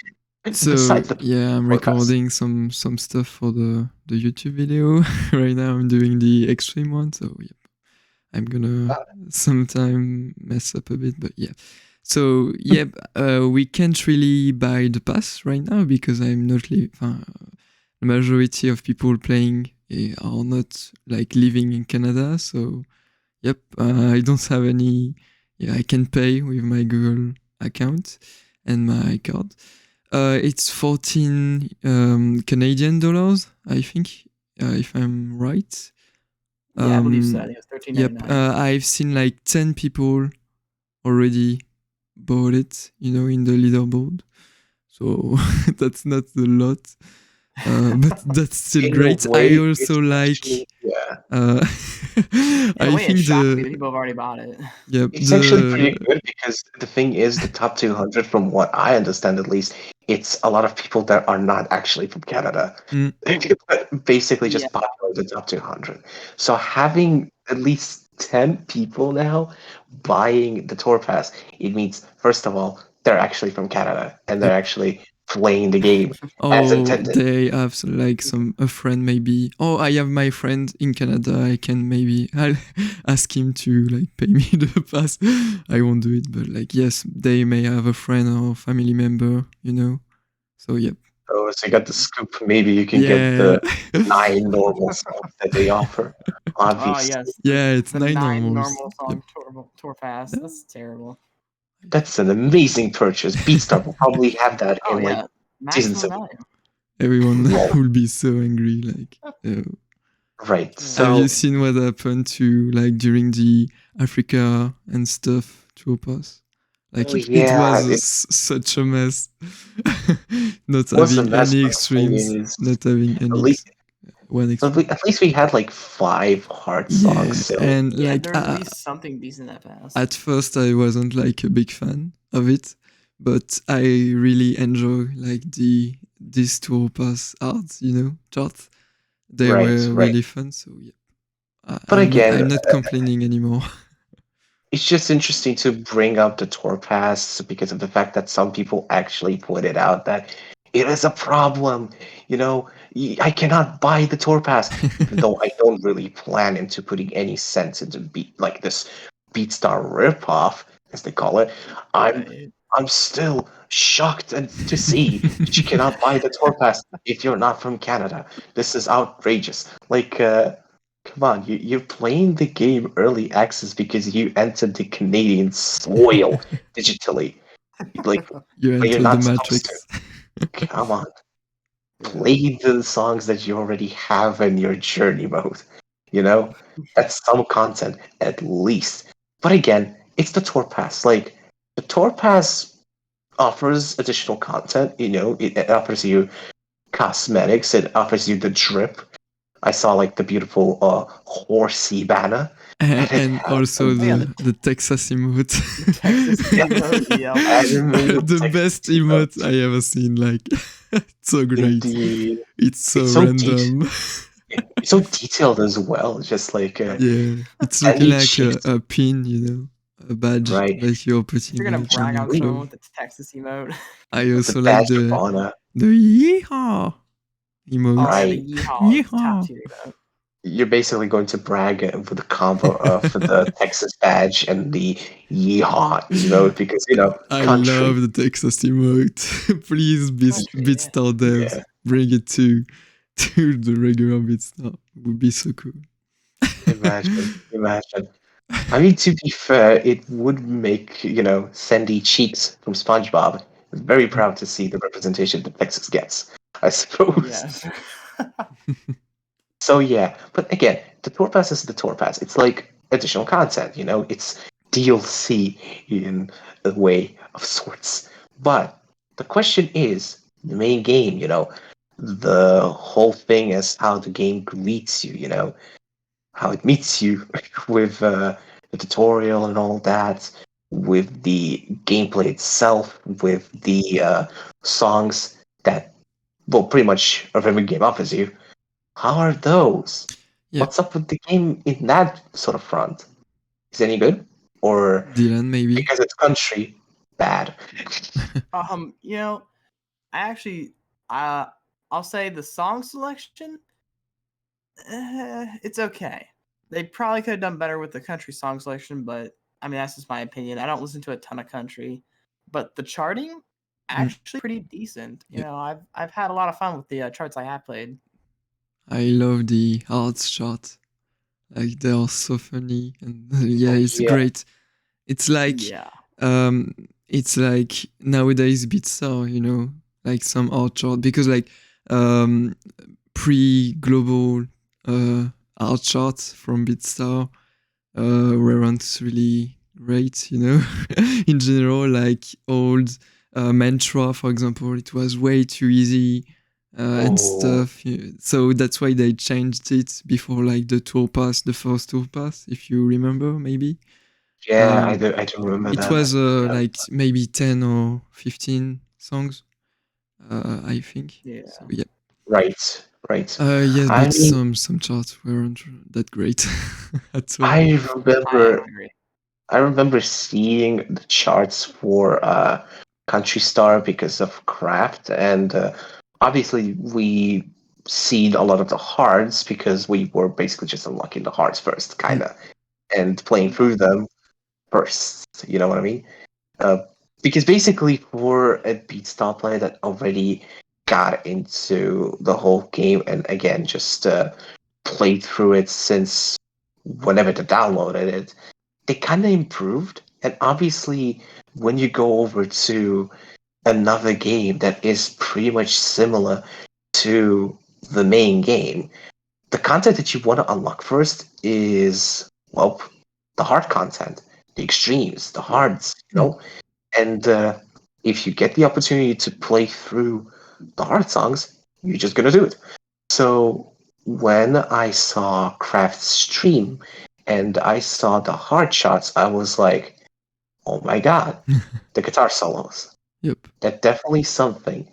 Speaker 2: so
Speaker 1: Besides the
Speaker 2: yeah, I'm
Speaker 1: Tor Pass.
Speaker 2: recording some stuff for the YouTube video right now. I'm doing the extreme one, so yep. I'm gonna sometime mess up a bit, but yeah. So yep, we can't really buy the pass right now because I'm not the majority of people playing are not like living in Canada. So yep, I don't have any. Yeah, I can pay with my Google account and my card. It's 14 Canadian dollars, I think, if I'm right.
Speaker 3: Yeah, I believe so. I think it was
Speaker 2: Yep,
Speaker 3: $13.99.
Speaker 2: I've seen like 10 people already bought it, in the leaderboard. So that's not a lot, but that's still
Speaker 1: In a
Speaker 2: great.
Speaker 1: way,
Speaker 2: I
Speaker 1: it's
Speaker 2: also like.
Speaker 1: actually
Speaker 2: Uh,
Speaker 3: In a
Speaker 2: I
Speaker 3: way, it
Speaker 2: think
Speaker 3: shocked me that people have already bought it.
Speaker 2: yep,
Speaker 1: it's actually pretty good because the thing is, the top 200, from what I understand at least, it's a lot of people that are not actually from Canada,
Speaker 2: Mm.
Speaker 1: but basically
Speaker 3: Yeah.
Speaker 1: just popular the top 200. So having at least 10 people now buying the tour pass, it means first of all they're actually from Canada and they're
Speaker 2: Yep.
Speaker 1: actually playing the game as
Speaker 2: Oh,
Speaker 1: intended.
Speaker 2: they have like a friend maybe. Oh, I have my friend in Canada. I can maybe I'll ask him to like pay me the pass. I won't do it, but like yes, they may have a friend or family member. So yep.
Speaker 1: Oh, so you got the scoop. Maybe you can get the
Speaker 2: Yeah.
Speaker 1: 9 normal songs that they offer.
Speaker 3: Oh
Speaker 1: Obviously,
Speaker 3: yes,
Speaker 2: Yeah, it's
Speaker 3: the
Speaker 2: 9
Speaker 3: 9
Speaker 2: normals.
Speaker 3: normal
Speaker 2: Yep.
Speaker 3: song tour pass. That's terrible.
Speaker 1: that's an amazing purchase. Beatstar will probably have that
Speaker 3: Oh
Speaker 1: in like
Speaker 3: yeah,
Speaker 1: season
Speaker 3: maximum
Speaker 1: 7.
Speaker 3: value.
Speaker 2: Everyone
Speaker 1: Lol.
Speaker 2: will be so angry. Like,
Speaker 1: Right.
Speaker 3: Yeah.
Speaker 2: have you
Speaker 1: So
Speaker 2: seen what happened to like during the Africa and stuff tour pass? Like
Speaker 1: oh
Speaker 2: it
Speaker 1: yeah,
Speaker 2: was
Speaker 1: it
Speaker 2: such a mess. Not
Speaker 1: was a
Speaker 2: having
Speaker 1: mess,
Speaker 2: any
Speaker 1: but the thing
Speaker 2: extremes,
Speaker 1: is,
Speaker 2: not having
Speaker 1: at
Speaker 2: any
Speaker 1: least
Speaker 2: one extreme.
Speaker 1: at least we had like 5 hard songs.
Speaker 2: Yeah,
Speaker 1: So
Speaker 2: and
Speaker 3: Yeah,
Speaker 2: like
Speaker 3: there's at least something decent that pass.
Speaker 2: at first I wasn't like a big fan of it, but I really enjoy like these tour pass arts, charts. They were
Speaker 1: right.
Speaker 2: really fun. So yeah,
Speaker 1: But again,
Speaker 2: I'm not complaining anymore.
Speaker 1: it's just interesting to bring up the tour pass because of the fact that some people actually pointed out that it is a problem. I cannot buy the tour pass, even though I don't really plan into putting any sense into like this Beatstar ripoff, as they call it. I'm
Speaker 3: Right.
Speaker 1: I'm still shocked to see that you cannot buy the tour pass if you're not from Canada. This is outrageous. Like, come on, you're playing the game early access because you entered the Canadian soil digitally. Like,
Speaker 2: You
Speaker 1: but you're
Speaker 2: entered the
Speaker 1: not supposed to.
Speaker 2: matrix.
Speaker 1: Come on,
Speaker 3: Yeah.
Speaker 1: play the songs that you already have in your journey mode. You know, that's some content at least. But again, it's the tour pass. Like, the tour pass offers additional content. It offers you cosmetics. It offers you the drip. I saw like the beautiful horsey banner that it
Speaker 2: And
Speaker 1: has.
Speaker 2: also
Speaker 3: Oh yeah,
Speaker 2: the Texas emote.
Speaker 3: the Texas
Speaker 1: Yeah,
Speaker 3: emote. Yeah.
Speaker 1: animated
Speaker 2: The
Speaker 1: text
Speaker 2: best
Speaker 1: emotes.
Speaker 2: emote I ever seen. Like, it's so great.
Speaker 1: Indeed,
Speaker 2: It's so
Speaker 1: it's
Speaker 2: random.
Speaker 1: it's so detailed as well. Just like
Speaker 2: Yeah, it's looking
Speaker 1: candy
Speaker 2: like
Speaker 1: cheeks,
Speaker 2: a pin, a badge
Speaker 1: right?
Speaker 2: that you're
Speaker 3: If
Speaker 2: putting
Speaker 3: you're gonna
Speaker 2: like on
Speaker 3: brag
Speaker 2: your
Speaker 3: on someone
Speaker 2: glove.
Speaker 3: with the Texas emote.
Speaker 2: I
Speaker 1: The
Speaker 2: also like
Speaker 1: badge of
Speaker 2: the
Speaker 1: honor,
Speaker 2: the yeehaw
Speaker 3: Oh yeah,
Speaker 2: emote.
Speaker 3: the
Speaker 1: right?
Speaker 3: yeehaw is top
Speaker 2: Yeehaw!
Speaker 3: tier emote.
Speaker 1: You're basically going to brag with the combo of the Texas badge and the yeehaw emote because
Speaker 2: I
Speaker 1: country.
Speaker 2: love the Texas emote. Please,
Speaker 3: Country, yeah.
Speaker 2: Beatstar devs,
Speaker 1: Yeah,
Speaker 2: bring it to the regular Beatstar. It would be so cool.
Speaker 1: imagine. I mean, to be fair, it would make, Sandy Cheeks from SpongeBob very proud to see the representation that Texas gets, I suppose.
Speaker 3: Yes.
Speaker 1: So, yeah, but again, the Tour Pass is the Tour Pass. It's like additional content, it's DLC in a way of sorts. But the question is the main game, the whole thing is how the game greets you, how it meets you with the tutorial and all that, with the gameplay itself, with the songs that, well, pretty much of every game offers you. How are those?
Speaker 2: Yeah,
Speaker 1: What's up with the game in that sort of front? Is it any good? Or
Speaker 2: Dylan, maybe.
Speaker 1: because it's country, bad?
Speaker 3: You know, I actually, I'll say the song selection, it's okay. They probably could have done better with the country song selection, but I mean that's just my opinion. I don't listen to a ton of country, but the charting actually pretty decent.
Speaker 2: Yeah.
Speaker 3: I've had a lot of fun with the charts I have played.
Speaker 2: I love the arts chart. Like they are so funny and yeah,
Speaker 1: Oh,
Speaker 2: it's
Speaker 1: yeah.
Speaker 2: great. It's like
Speaker 3: Yeah,
Speaker 2: it's like nowadays Beatstar, like some art chart because like pre-global art charts from Beatstar weren't really great, in general, like old Mantra, for example, it was way too easy and
Speaker 1: Oh,
Speaker 2: stuff. So that's why they changed it before like the tour pass, the first tour pass, if you remember, maybe.
Speaker 1: yeah,
Speaker 2: Um,
Speaker 1: I do remember
Speaker 2: it
Speaker 1: that.
Speaker 2: was
Speaker 1: Yeah.
Speaker 2: like maybe 10 or 15 songs, I think.
Speaker 3: yeah.
Speaker 2: So yeah.
Speaker 1: Right, right.
Speaker 2: Yes,
Speaker 1: I
Speaker 2: but
Speaker 1: mean,
Speaker 2: some charts weren't that great at all.
Speaker 1: I
Speaker 3: I
Speaker 1: remember
Speaker 3: agree.
Speaker 1: I remember seeing the charts for Countrystar because of Craft, and obviously we seen a lot of the hards because we were basically just unlocking the hards first, kind of, and playing through them first. You know what I mean? Uh, because basically for a Beatstar player that already got into the whole game and again just played through it since whenever they downloaded it, they kind of improved. And obviously, when you go over to another game that is pretty much similar to the main game, the content that you want to unlock first is, well, the hard content, the extremes, the hards, you know? And if you get the opportunity to play through the hard songs, you're just going to do it. So when I saw Craft's stream and I saw the hard shots, I was like, oh my god, the guitar solos.
Speaker 2: Yep.
Speaker 1: That's definitely something.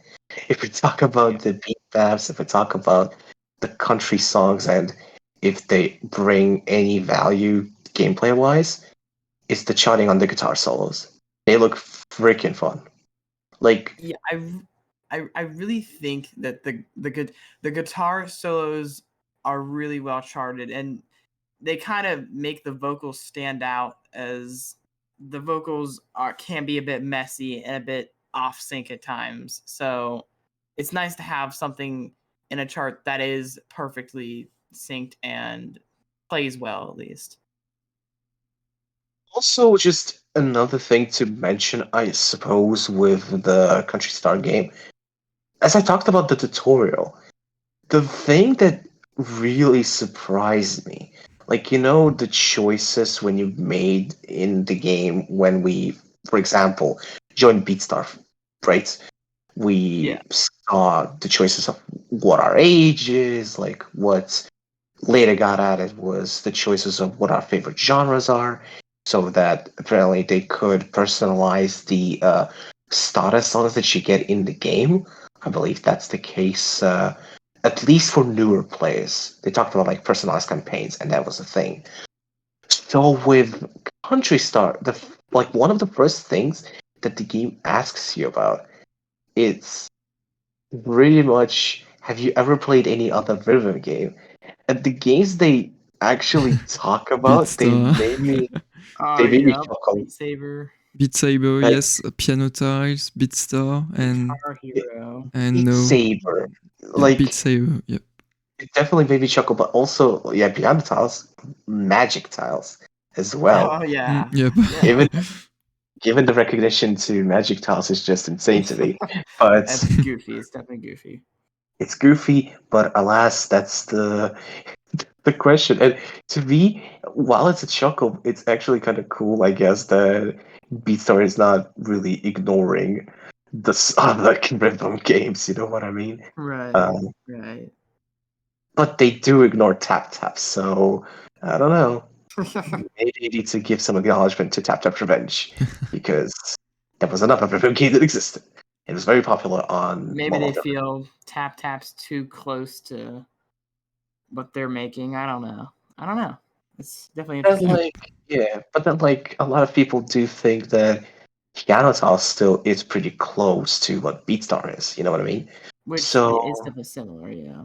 Speaker 1: If we talk about the beat maps, if we talk about the country songs, and if they bring any value gameplay wise, it's the charting on the guitar solos. They look freaking fun. Like,
Speaker 3: Yeah, I really think that the guitar solos are really well charted, and they kind of make the vocals stand out, as the vocals can be a bit messy and a bit off sync at times. So it's nice to have something in a chart that is perfectly synced and plays well, at least.
Speaker 1: also just another thing to mention, I suppose, with the Countrystar game, as I talked about the tutorial, the thing that really surprised me, like, you know, the choices when you made in the game when we, for example, joined Beatstar, right? We saw the choices of what our age is, like what later got added was the choices of what our favorite genres are, so that apparently they could personalize the starter songs that you get in the game. I believe that's the case, at least for newer players. They talked about like personalized campaigns, and that was a thing. So with Countrystar, like one of the first things that the game asks you about, it's pretty much, have you ever played any other rhythm game? And the games they actually talk about,
Speaker 2: Beatstar.
Speaker 1: they made me chuckle.
Speaker 3: Beat Saber,
Speaker 2: Beat Saber,
Speaker 1: Like,
Speaker 2: yes. Piano Tiles, Beatstar, and
Speaker 3: Guitar Hero.
Speaker 2: and
Speaker 1: Beat
Speaker 2: no,
Speaker 1: Saber,
Speaker 2: yeah, Beat
Speaker 1: like
Speaker 2: Saber, yep.
Speaker 1: it definitely made me chuckle, but also yeah, Piano Tiles, Magic Tiles as well.
Speaker 3: Oh yeah,
Speaker 2: Yep.
Speaker 1: Given given the recognition to Magic Tiles is just insane to me. But
Speaker 3: that's goofy. It's definitely goofy.
Speaker 1: it's goofy, but alas, that's the question. And to me, while it's a chuckle, it's actually kind of cool, I guess, that Beatstar is not really ignoring the other rhythm games. You know what I mean?
Speaker 3: Right,
Speaker 1: Um,
Speaker 3: right.
Speaker 1: but they do ignore Tap Tap, so I don't know. Maybe they need to give some acknowledgement to Tap Tap Revenge because there was another rhythm game that existed. It was very popular on
Speaker 3: Maybe they
Speaker 1: mobile.
Speaker 3: feel Tap Tap's too close to what they're making. I don't know. It's definitely
Speaker 1: But
Speaker 3: interesting.
Speaker 1: like, yeah, but then like a lot of people do think that Piano Tiles still is pretty close to what Beatstar is. You know what I mean?
Speaker 3: Which
Speaker 1: So
Speaker 3: is definitely similar, yeah.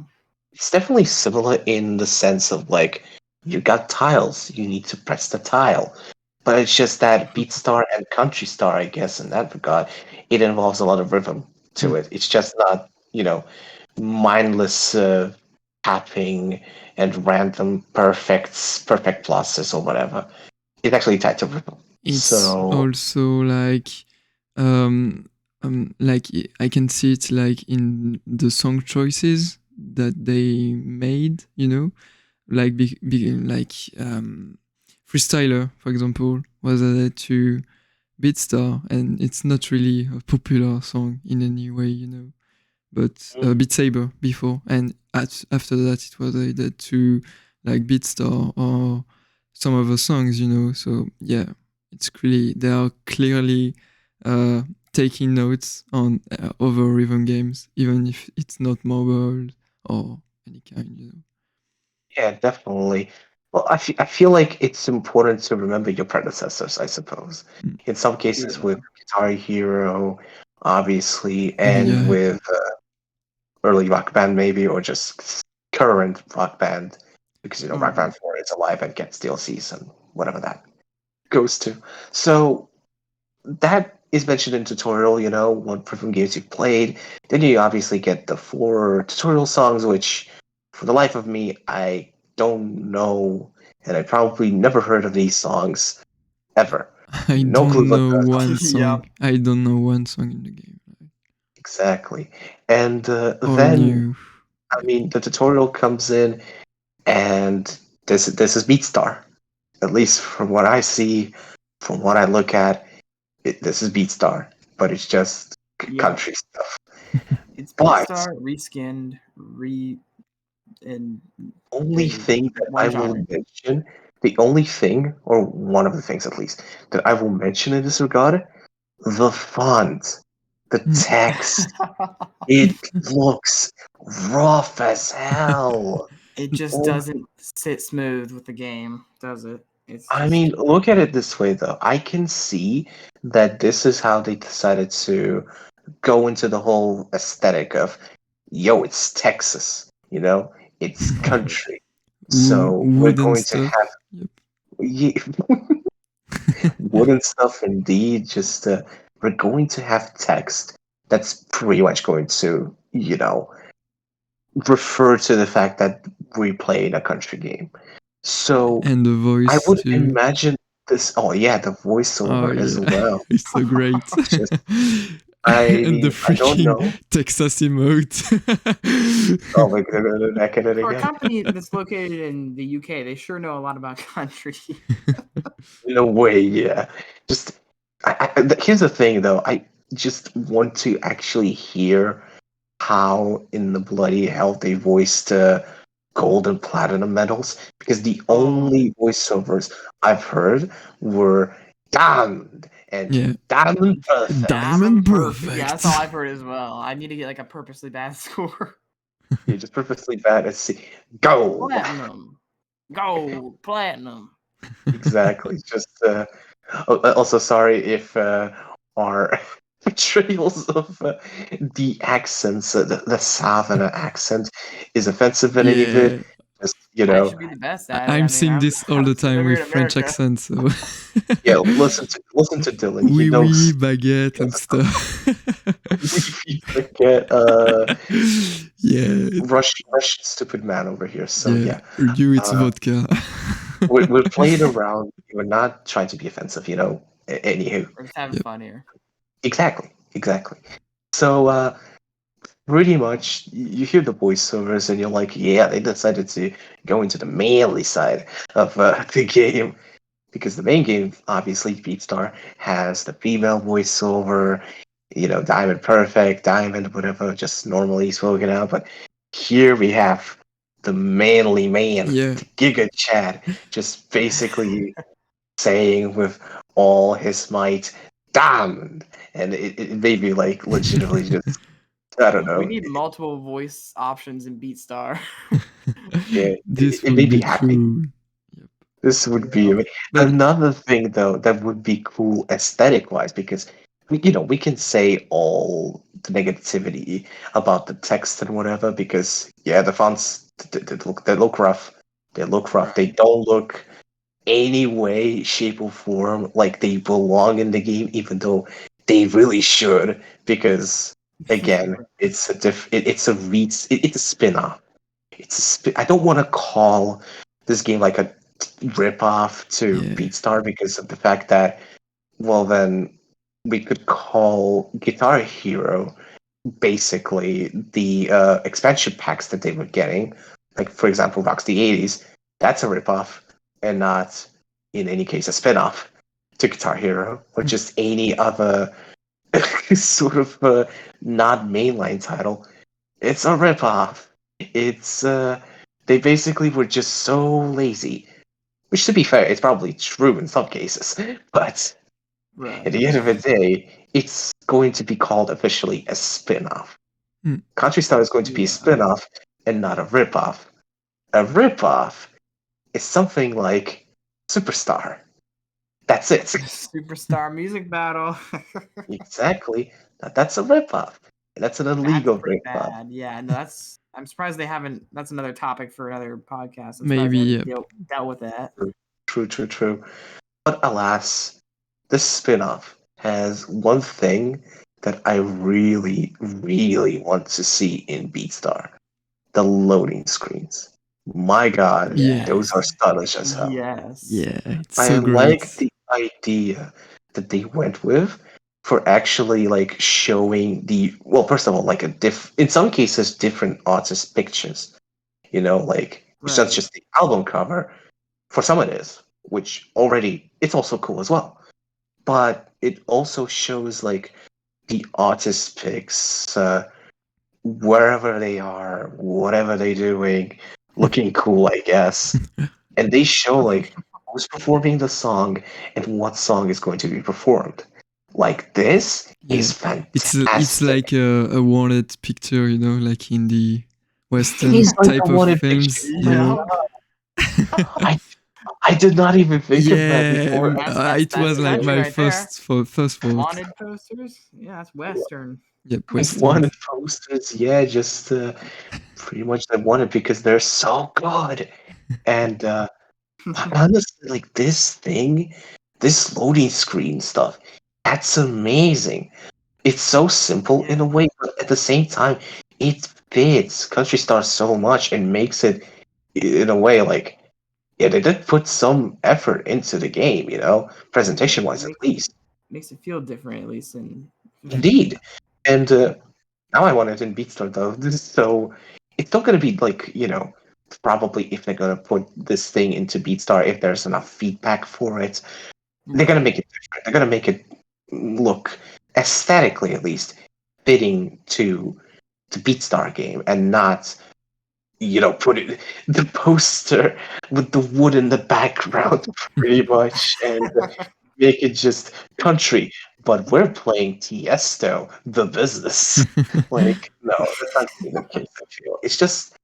Speaker 1: it's definitely similar in the sense of like you got tiles, you need to press the tile. But it's just that Beatstar and Countrystar, I guess, in that regard, it involves a lot of rhythm to it. It's just not, you know, mindless tapping and random perfect pluses or whatever. It's actually tied to rhythm.
Speaker 2: It's
Speaker 1: So
Speaker 2: also um, like I can see it like in the song choices that they made, you know, like Freestyler, for example, was added to Beatstar, and it's not really a popular song in any way, you know. But Beat Saber before, and after that, it was added to like Beatstar or some other songs, you know. So yeah, it's really they are clearly taking notes on other rhythm games, even if it's not mobile or any kind, you know.
Speaker 1: yeah, definitely. Well, I feel like it's important to remember your predecessors, I suppose.
Speaker 2: Mm.
Speaker 1: In some cases with Guitar Hero, obviously, and
Speaker 2: Yeah.
Speaker 1: with early Rock Band maybe, or just current Rock Band, because you know Rock Band 4 is alive and gets DLCs and whatever that goes to. So that is mentioned in tutorial, what rhythm games you've played. Then you obviously get the 4 tutorial songs, which, for the life of me, I don't know, and I probably never heard of these songs ever.
Speaker 2: I
Speaker 1: No clue
Speaker 2: don't
Speaker 1: what
Speaker 2: know
Speaker 1: the
Speaker 2: one
Speaker 3: Yeah.
Speaker 2: song. I don't know one song in the game.
Speaker 1: exactly. And
Speaker 2: All
Speaker 1: then,
Speaker 2: new.
Speaker 1: I mean, the tutorial comes in, and this is Beatstar. At least from what I see, from what I look at, this is Beatstar, but it's just
Speaker 3: Yep.
Speaker 1: country stuff.
Speaker 3: It's
Speaker 1: But
Speaker 3: Beatstar reskinned, and
Speaker 1: only
Speaker 3: a
Speaker 1: thing that I
Speaker 3: one
Speaker 1: will
Speaker 3: genre.
Speaker 1: mention, the only thing, or one of the things at least, that I will mention in this regard, the font, the text, it looks rough as hell.
Speaker 3: It just
Speaker 1: Oh,
Speaker 3: doesn't sit smooth with the game, does it? It's
Speaker 1: I
Speaker 3: just
Speaker 1: mean, look at it this way though. I can see that this is how they decided to go into the whole aesthetic of, yo, it's Texas, it's country. So we're
Speaker 2: Wooden
Speaker 1: going to
Speaker 2: stuff.
Speaker 1: have
Speaker 2: Yep.
Speaker 1: wooden stuff indeed. Just we're going to have text that's pretty much going to, refer to the fact that we play in a country game. So
Speaker 2: And the
Speaker 1: I
Speaker 2: voice
Speaker 1: would
Speaker 2: too.
Speaker 1: imagine this. Oh yeah, the
Speaker 2: Oh
Speaker 1: voiceover as
Speaker 2: yeah,
Speaker 1: well.
Speaker 2: it's so great.
Speaker 1: Just, I
Speaker 2: And the
Speaker 1: mean, I don't
Speaker 2: freaking
Speaker 1: know.
Speaker 2: Texas emote.
Speaker 1: Oh my god, back at it
Speaker 3: for a
Speaker 1: again.
Speaker 3: company that's located in the UK. They sure know a lot about country.
Speaker 1: In a way, yeah. Just here's the thing, though. I just want to actually hear how in the bloody hell they voiced gold and platinum medals, because the only voiceovers I've heard were Diamond and
Speaker 2: Yeah.
Speaker 1: Diamond Perfect.
Speaker 2: Diamond
Speaker 3: Yeah, that's
Speaker 2: perfect.
Speaker 3: all I've heard as well. I need to get like a purposely bad score.
Speaker 1: You're just purposely bad at gold.
Speaker 3: Platinum, gold, platinum.
Speaker 1: Exactly. Just also sorry if our portrayals of the accents, the Savannah accent, is offensive in any bit.
Speaker 2: Yeah.
Speaker 1: Just
Speaker 3: I should be the best at it. I
Speaker 2: I'm
Speaker 3: mean,
Speaker 2: seeing this all
Speaker 3: I'm
Speaker 2: the
Speaker 3: still
Speaker 2: time
Speaker 3: here
Speaker 2: with
Speaker 3: in
Speaker 2: French
Speaker 3: America.
Speaker 2: accent, so
Speaker 1: yeah, listen to Dylan. He
Speaker 2: oui oui
Speaker 1: knows.
Speaker 2: baguette
Speaker 1: He
Speaker 2: and
Speaker 1: knows the
Speaker 2: stuff.
Speaker 1: we forget
Speaker 2: Yeah,
Speaker 1: Russian stupid man over here. So
Speaker 2: yeah.
Speaker 1: yeah,
Speaker 2: You it's
Speaker 1: uh,
Speaker 2: vodka.
Speaker 1: we're playing around. We're not trying to be offensive, Anywho,
Speaker 3: We're just having
Speaker 2: Yep.
Speaker 3: fun here.
Speaker 1: exactly. So pretty much you hear the voiceovers and you're like, yeah, they decided to go into the manly side of the game, because the main game, obviously, Beatstar, has the female voiceover, Diamond Perfect, Diamond, whatever, just normally spoken out. But here we have the manly man,
Speaker 2: Yeah.
Speaker 1: the Giga Chad, just basically saying with all his might, Diamond. And it made me like legitimately just, I don't
Speaker 3: We
Speaker 1: know.
Speaker 3: need multiple voice options in Beatstar.
Speaker 1: Yeah,
Speaker 2: This
Speaker 1: it
Speaker 2: would
Speaker 1: made me
Speaker 2: be
Speaker 1: happy.
Speaker 2: cool. Yep.
Speaker 1: This would be
Speaker 2: But
Speaker 1: another thing, though, that would be cool aesthetic-wise, because we can say all the negativity about the text and whatever, because yeah, the fonts they look rough. They look rough. They
Speaker 3: Right.
Speaker 1: don't look any way, shape, or form like they belong in the game, even though they really should. Because again, it's a it's a it's a spin-off. I don't want to call this game like a rip-off to
Speaker 2: yeah.
Speaker 1: Beatstar, because of the fact that, well, then we could call Guitar Hero basically the expansion packs that they were getting, like for example Rocks the 80s. That's a rip-off, and not in any case a spin-off to Guitar Hero, or just any other sort of not mainline title. It's a rip-off. It's they basically were just so lazy. Which, to be fair, it's probably true in some cases. But at
Speaker 3: Right.
Speaker 1: the end of the day, it's going to be called officially a spin-off.
Speaker 2: Hmm.
Speaker 1: Countrystar is going to be a
Speaker 3: Yeah.
Speaker 1: spin-off and not a rip-off. A rip-off is something like Superstar. That's it.
Speaker 3: Superstar music battle.
Speaker 1: Exactly. That's a rip-off. That's an
Speaker 3: That's
Speaker 1: illegal
Speaker 3: pretty
Speaker 1: rip-off.
Speaker 3: bad. Yeah, no, I'm surprised they haven't. That's another topic for another podcast. I'm surprised
Speaker 2: Maybe,
Speaker 3: they
Speaker 2: yep.
Speaker 3: haven't dealt with that.
Speaker 1: True. But alas, this spin-off has one thing that I really, really want to see in Beatstar: the loading screens. My God,
Speaker 2: Yeah.
Speaker 1: those are stylish as hell.
Speaker 3: Yes.
Speaker 2: Yeah, it's
Speaker 1: I
Speaker 2: so
Speaker 1: like
Speaker 2: great.
Speaker 1: the idea that they went with for actually like showing the, well, first of all, like in some cases different artist pictures. Like it's not
Speaker 3: Right.
Speaker 1: just the album cover. For some it is, which already it's also cool as well. But it also shows like the artist pics, wherever they are, whatever they're doing, looking cool, I guess. And they show like who's performing the song and what song is going to be performed. Like this
Speaker 2: Yeah,
Speaker 1: is
Speaker 2: it's
Speaker 1: fantastic.
Speaker 2: like a wanted picture, like in the
Speaker 1: It is
Speaker 2: Western
Speaker 1: like
Speaker 2: type
Speaker 1: a
Speaker 2: of
Speaker 1: wanted picture.
Speaker 2: films.
Speaker 3: Yeah.
Speaker 1: I I did not even think of that
Speaker 2: Yeah,
Speaker 1: before.
Speaker 2: it was
Speaker 3: That's
Speaker 2: like
Speaker 3: country
Speaker 2: my
Speaker 3: right there.
Speaker 2: first thought.
Speaker 3: Wanted posters. Yeah, that's Western.
Speaker 2: Yep,
Speaker 1: I
Speaker 2: Western.
Speaker 1: wanted posters, yeah, just pretty much I wanted because they're so good. And honestly, like this loading screen stuff, that's amazing. It's so simple in a
Speaker 3: Yeah.
Speaker 1: way, but at the same time, it fits Countrystar so much and makes it in a way like, yeah, they did put some effort into the game,
Speaker 3: Yeah.
Speaker 1: presentation wise at least.
Speaker 3: Makes it feel different, at least. And
Speaker 1: Indeed. And now I want it in Beatstar though, so it's not gonna be like, probably if they're gonna put this thing into Beatstar, if there's enough feedback for it, they're gonna make it different. They're gonna make it look aesthetically at least fitting to the Beatstar game and not, put it the poster with the wood in the background pretty much and make it just country. But we're playing Tiesto, the business. Like, no, that's not gonna be the case, I feel. It's just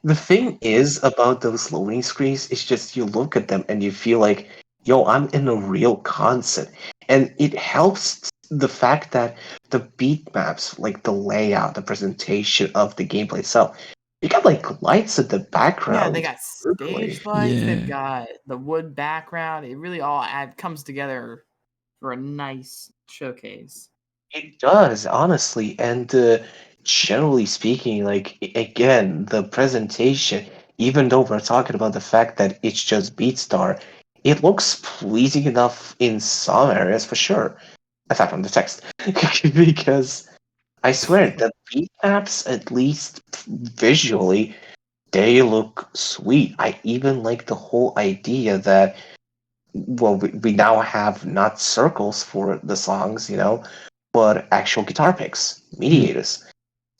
Speaker 1: the thing is about those loading screens, it's just you look at them and you feel like, yo, I'm in a real concert. And it helps the fact that the beat maps, like the layout, the presentation of the gameplay itself, you got like lights in the
Speaker 3: yeah, they
Speaker 1: background.
Speaker 3: got
Speaker 1: Really.
Speaker 3: stage lights. They've
Speaker 2: Yeah.
Speaker 3: got the wood background. It really all comes together for a nice showcase.
Speaker 1: It does, honestly, and generally speaking, like again, the presentation, even though we're talking about the fact that it's just Beatstar, it looks pleasing enough in some areas for sure, aside from the text, because I swear the beat maps, at least visually, they look sweet. I even like the whole idea that, well, we now have not circles for the songs, but actual guitar picks, mediators,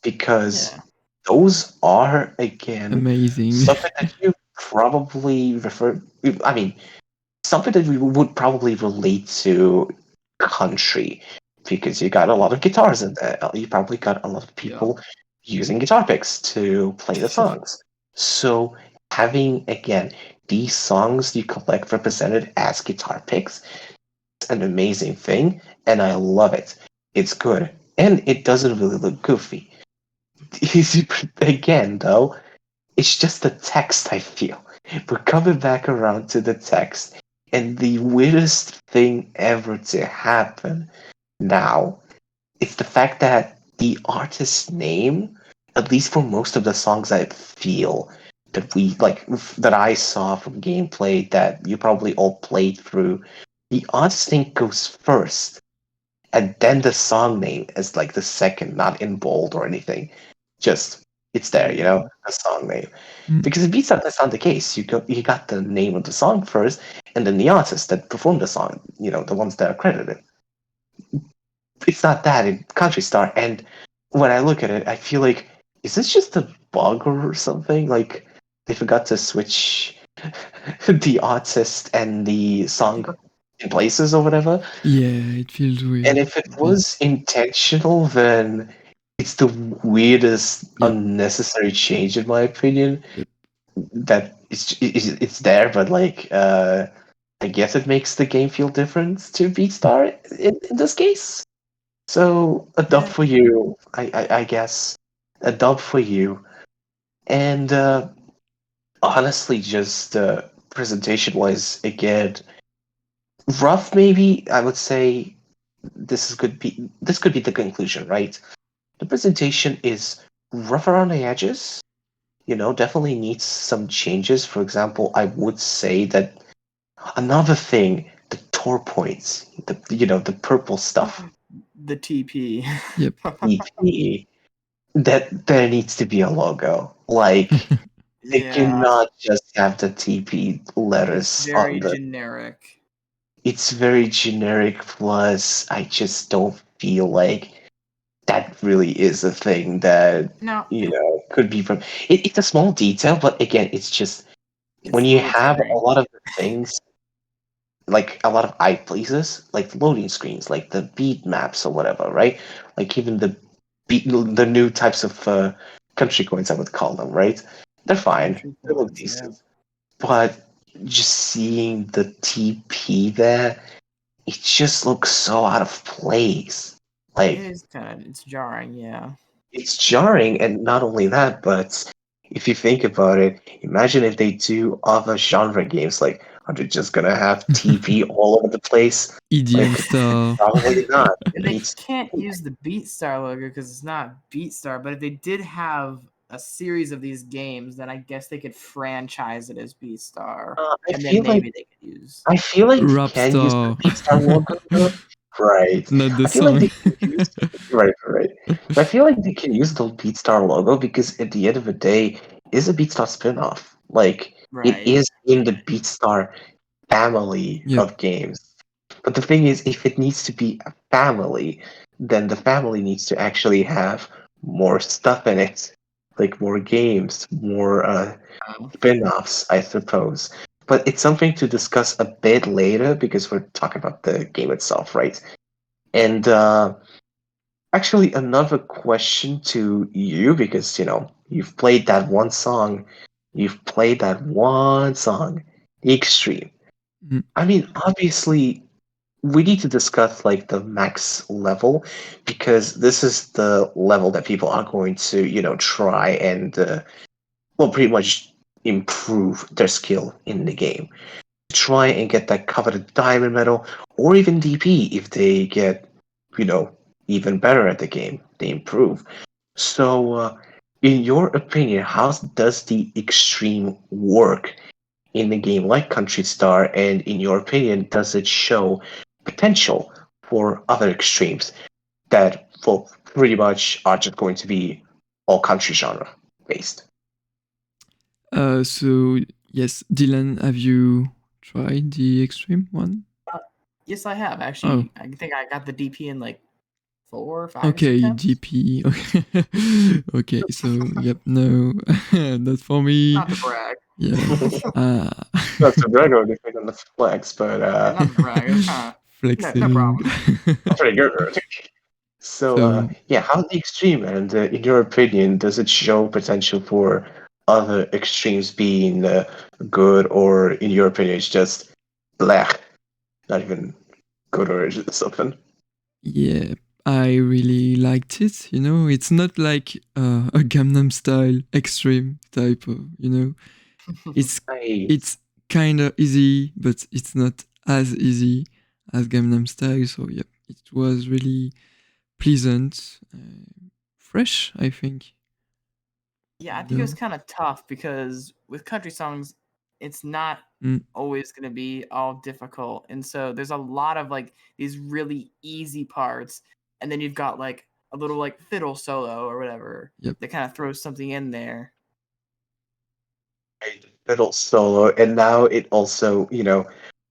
Speaker 1: because
Speaker 3: Yeah.
Speaker 1: those are again
Speaker 2: Amazing.
Speaker 1: something that you probably refer. I mean, something that we would probably relate to country, because you got a lot of guitars in there. You probably got a lot of people using guitar picks to play the songs. So having again these songs you collect represented as guitar picks, an amazing thing, and I love it. It's good, and it doesn't really look goofy. Again, though, it's just the text, I feel. We're coming back around to the text, and the weirdest thing ever to happen now, it's the fact that the artist's name, at least for most of the songs I feel that we like that I saw from gameplay that you probably all played through, the artist name goes first, and then the song name is like the second, not in bold or anything. Just it's there, the song name.
Speaker 2: Mm.
Speaker 1: Because in Beatstar, that's not the case. You got the name of the song first, and then the artist that performed the song. The ones that are credited. It's not that in Countrystar. And when I look at it, I feel like, is this just a bug or something? Like they forgot to switch the artist and the song in places or whatever.
Speaker 2: Yeah, it feels
Speaker 1: And
Speaker 2: weird.
Speaker 1: if it
Speaker 2: A
Speaker 1: was
Speaker 2: bit.
Speaker 1: intentional, then it's the weirdest,
Speaker 2: Yep.
Speaker 1: unnecessary change, in my opinion.
Speaker 2: Yep.
Speaker 1: That it's there, but like, I guess it makes the game feel different to Beatstar in this case. So a dub
Speaker 3: Yeah.
Speaker 1: for you, I guess, a dub for you. And honestly, just presentation wise, again, rough maybe I would say this could be the conclusion, right? The presentation is rough around the edges. Definitely needs some changes. For example, I would say that another thing, the tor points, the purple stuff,
Speaker 3: The TP.
Speaker 2: Yep.
Speaker 1: EP, that there needs to be a logo. Like they
Speaker 3: Yeah,
Speaker 1: cannot just have the TP
Speaker 3: it's
Speaker 1: letters on
Speaker 3: very
Speaker 1: the.
Speaker 3: generic.
Speaker 1: It's very generic. Plus, I just don't feel like that really is a thing that
Speaker 3: No,
Speaker 1: could be from. It's a small detail, but again, it's just
Speaker 3: it's
Speaker 1: when
Speaker 3: a
Speaker 1: you
Speaker 3: little
Speaker 1: have a
Speaker 3: strange.
Speaker 1: lot of the things, like a lot of eye places, like loading screens, like the beat maps or whatever, right? Like even the new types of country coins, I would call them, right? They're fine.
Speaker 3: Country
Speaker 1: They look
Speaker 3: coins, yeah.
Speaker 1: decent. But just seeing the TP there, it just looks so out of place.
Speaker 3: It
Speaker 1: Like
Speaker 3: is it's jarring, yeah.
Speaker 1: it's jarring, and not only that, but if you think about it, imagine if they do other genre games, like are they just gonna have TP all over the place?
Speaker 2: EDM
Speaker 1: Like
Speaker 2: star.
Speaker 1: probably not. It
Speaker 3: They
Speaker 1: needs.
Speaker 3: can't use the Beatstar logo because it's not Beatstar, but if they did have a series of these games, then I guess they could franchise it as Beatstar,
Speaker 1: I
Speaker 3: and then
Speaker 1: feel like
Speaker 3: maybe they could use.
Speaker 1: I feel like they
Speaker 2: Rap
Speaker 1: can use the
Speaker 2: star.
Speaker 1: Beatstar logo though. Right.
Speaker 2: Not the
Speaker 1: I feel like
Speaker 2: song.
Speaker 1: they can use right. But I feel like they can use the Beatstar logo because at the end of the day, it's a Beatstar spin-off. Like it
Speaker 3: Right.
Speaker 1: is in the Beatstar family
Speaker 2: Yep.
Speaker 1: of games. But the thing is, if it needs to be a family, then the family needs to actually have more stuff in it, like more games, more
Speaker 3: Um,
Speaker 1: spin-offs, I suppose. But it's something to discuss a bit later because we're talking about the game itself, right? And actually, another question to you because you've played that one song, the Extreme.
Speaker 2: Mm.
Speaker 1: I mean, obviously, we need to discuss like the max level because this is the level that people are going to try and well, pretty much improve their skill in the game. Try and get that coveted diamond medal, or even DP if they get, you know, even better at the game. They improve. So, in your opinion, how does the extreme work in the game like Countrystar? And in your opinion, does it show potential for other extremes that, well, pretty much are just going to be all country genre based?
Speaker 2: So yes, Dylan, have you tried the extreme one?
Speaker 3: yes, I have
Speaker 2: Oh,
Speaker 3: actually. I think I got the DP in like 4 or 5
Speaker 2: okay,
Speaker 3: attempts.
Speaker 2: DP. Okay, okay. So yep, no, not for me.
Speaker 3: Not to brag.
Speaker 2: Yeah. Uh,
Speaker 1: Not to brag or anything on the flex, but
Speaker 3: Yeah, not to brag. It's kind of no
Speaker 2: flexing.
Speaker 3: problem.
Speaker 1: pretty good. So,
Speaker 2: So
Speaker 1: yeah, how's the extreme? And in your opinion, does it show potential for other extremes being good, or in your opinion, it's just black, not even good or something?
Speaker 2: yeah, I really liked it. It's not like a Gangnam Style extreme type of. It's
Speaker 1: I
Speaker 2: it's kind of easy, but it's not as easy as Gangnam Style. So yeah, it was really pleasant, fresh. I think.
Speaker 3: Yeah, I think it was
Speaker 2: No.
Speaker 3: kind of tough because with country songs, it's not
Speaker 2: Mm,
Speaker 3: always going to be all difficult. And so there's a lot of like these really easy parts. And then you've got like a little like fiddle solo or whatever
Speaker 2: yep.
Speaker 3: that kind of throws something in there.
Speaker 1: fiddle solo, and now it also,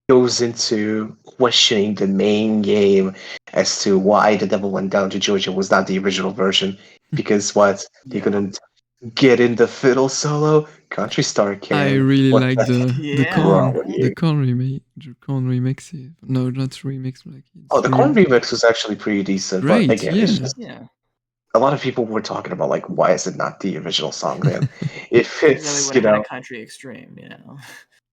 Speaker 1: goes into questioning the main game as to why the devil went down to Georgia was not the original version. Because what they
Speaker 3: Yeah.
Speaker 1: couldn't get in the fiddle solo, Countrystar
Speaker 2: I
Speaker 1: can.
Speaker 2: really
Speaker 1: What
Speaker 2: like
Speaker 1: the heck
Speaker 2: the
Speaker 1: is wrong
Speaker 2: corn
Speaker 1: with
Speaker 3: Yeah.
Speaker 2: the
Speaker 1: you?
Speaker 2: corn remake No, not remix, like
Speaker 1: Oh,
Speaker 2: it's
Speaker 1: the corn
Speaker 2: really
Speaker 1: remix was actually pretty
Speaker 2: it's
Speaker 1: decent, but
Speaker 2: great.
Speaker 1: again, it's
Speaker 2: Yeah.
Speaker 1: just
Speaker 3: Yeah.
Speaker 1: a lot of people were talking about like why is it not the original song then? If
Speaker 3: Because then we
Speaker 1: it's
Speaker 3: would have had a country extreme.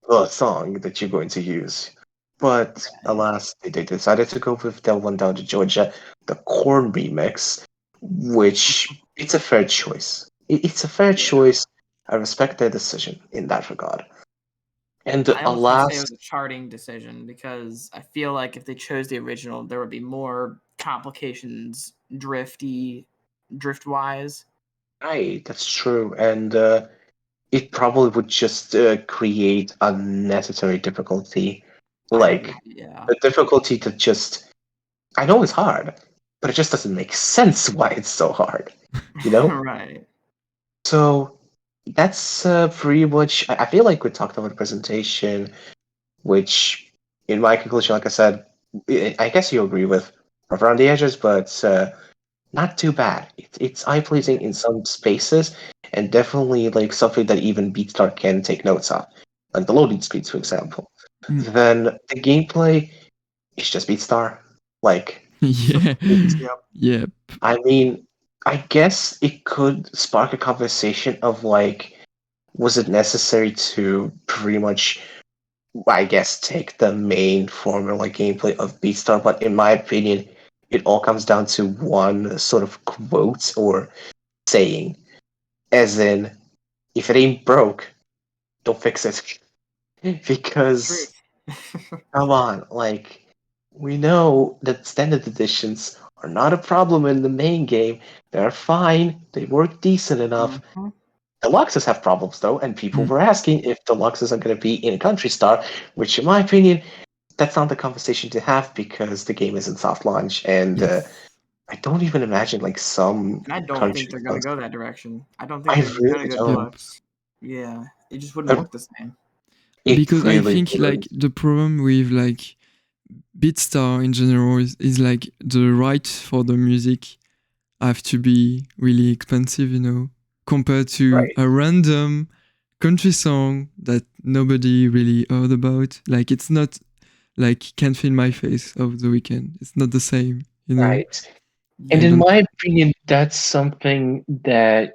Speaker 1: the song that you're going to use. But
Speaker 3: Right.
Speaker 1: alas, they decided to go with Devil Went Down to Georgia, the corn remix, which it's a fair choice. It's a fair
Speaker 3: Yeah.
Speaker 1: choice. I respect their decision in that regard. And
Speaker 3: I almost want to say it
Speaker 1: alas,
Speaker 3: was a charting decision because I feel like if they chose the original, there would be more complications, drift wise.
Speaker 1: right, that's true. And it probably would just create unnecessary difficulty. Like,
Speaker 3: Yeah.
Speaker 1: the difficulty to just, I know it's hard, but it just doesn't make sense why it's so hard, you know?
Speaker 3: Right.
Speaker 1: So that's pretty much, I feel like we talked about the presentation, which, in my conclusion, like I said, I guess you agree with rough around the edges, but not too bad. It's eye pleasing in some spaces, and definitely like something that even Beatstar can take notes of, like the loading speeds, for example.
Speaker 2: Mm.
Speaker 1: Then the gameplay is just Beatstar. Like,
Speaker 2: Yeah.
Speaker 3: Yep.
Speaker 2: Yep.
Speaker 1: I mean, I guess it could spark a conversation of like, was it necessary to pretty much, I guess, take the main formula gameplay of Beatstar? But in my opinion, it all comes down to one sort of quote or saying, as in, if it ain't broke, don't fix it. Because,
Speaker 3: Truth.
Speaker 1: come on, like, we know that standard editions are not a problem in the main game. They're fine, they work decent enough.
Speaker 3: Mhm.
Speaker 1: Deluxes have problems though, and people
Speaker 2: Mm.
Speaker 1: were asking if deluxes are going to be in Countrystar, which, in my opinion, that's not the conversation to have because the game is in soft launch, and
Speaker 2: Yes.
Speaker 1: I don't even imagine like some
Speaker 3: And I don't think
Speaker 1: countries.
Speaker 3: they're gonna go that direction. I don't think
Speaker 1: I
Speaker 3: they're gonna
Speaker 1: really
Speaker 3: go
Speaker 1: don't.
Speaker 2: Yep.
Speaker 3: deluxe. Yeah, it just wouldn't
Speaker 1: But
Speaker 3: look the same.
Speaker 2: Because
Speaker 1: it
Speaker 2: I
Speaker 1: really
Speaker 2: think
Speaker 1: would.
Speaker 2: like the problem with like Beatstar in general is like the right for the music have to be really expensive, you know, compared to
Speaker 1: Right.
Speaker 2: a random country song that nobody really heard about. Like it's not like Can't Feel My Face of The Weekend. It's not the same, you know.
Speaker 1: Right. And
Speaker 2: I
Speaker 1: in
Speaker 3: Yeah.
Speaker 2: don't.
Speaker 1: my opinion, that's something that,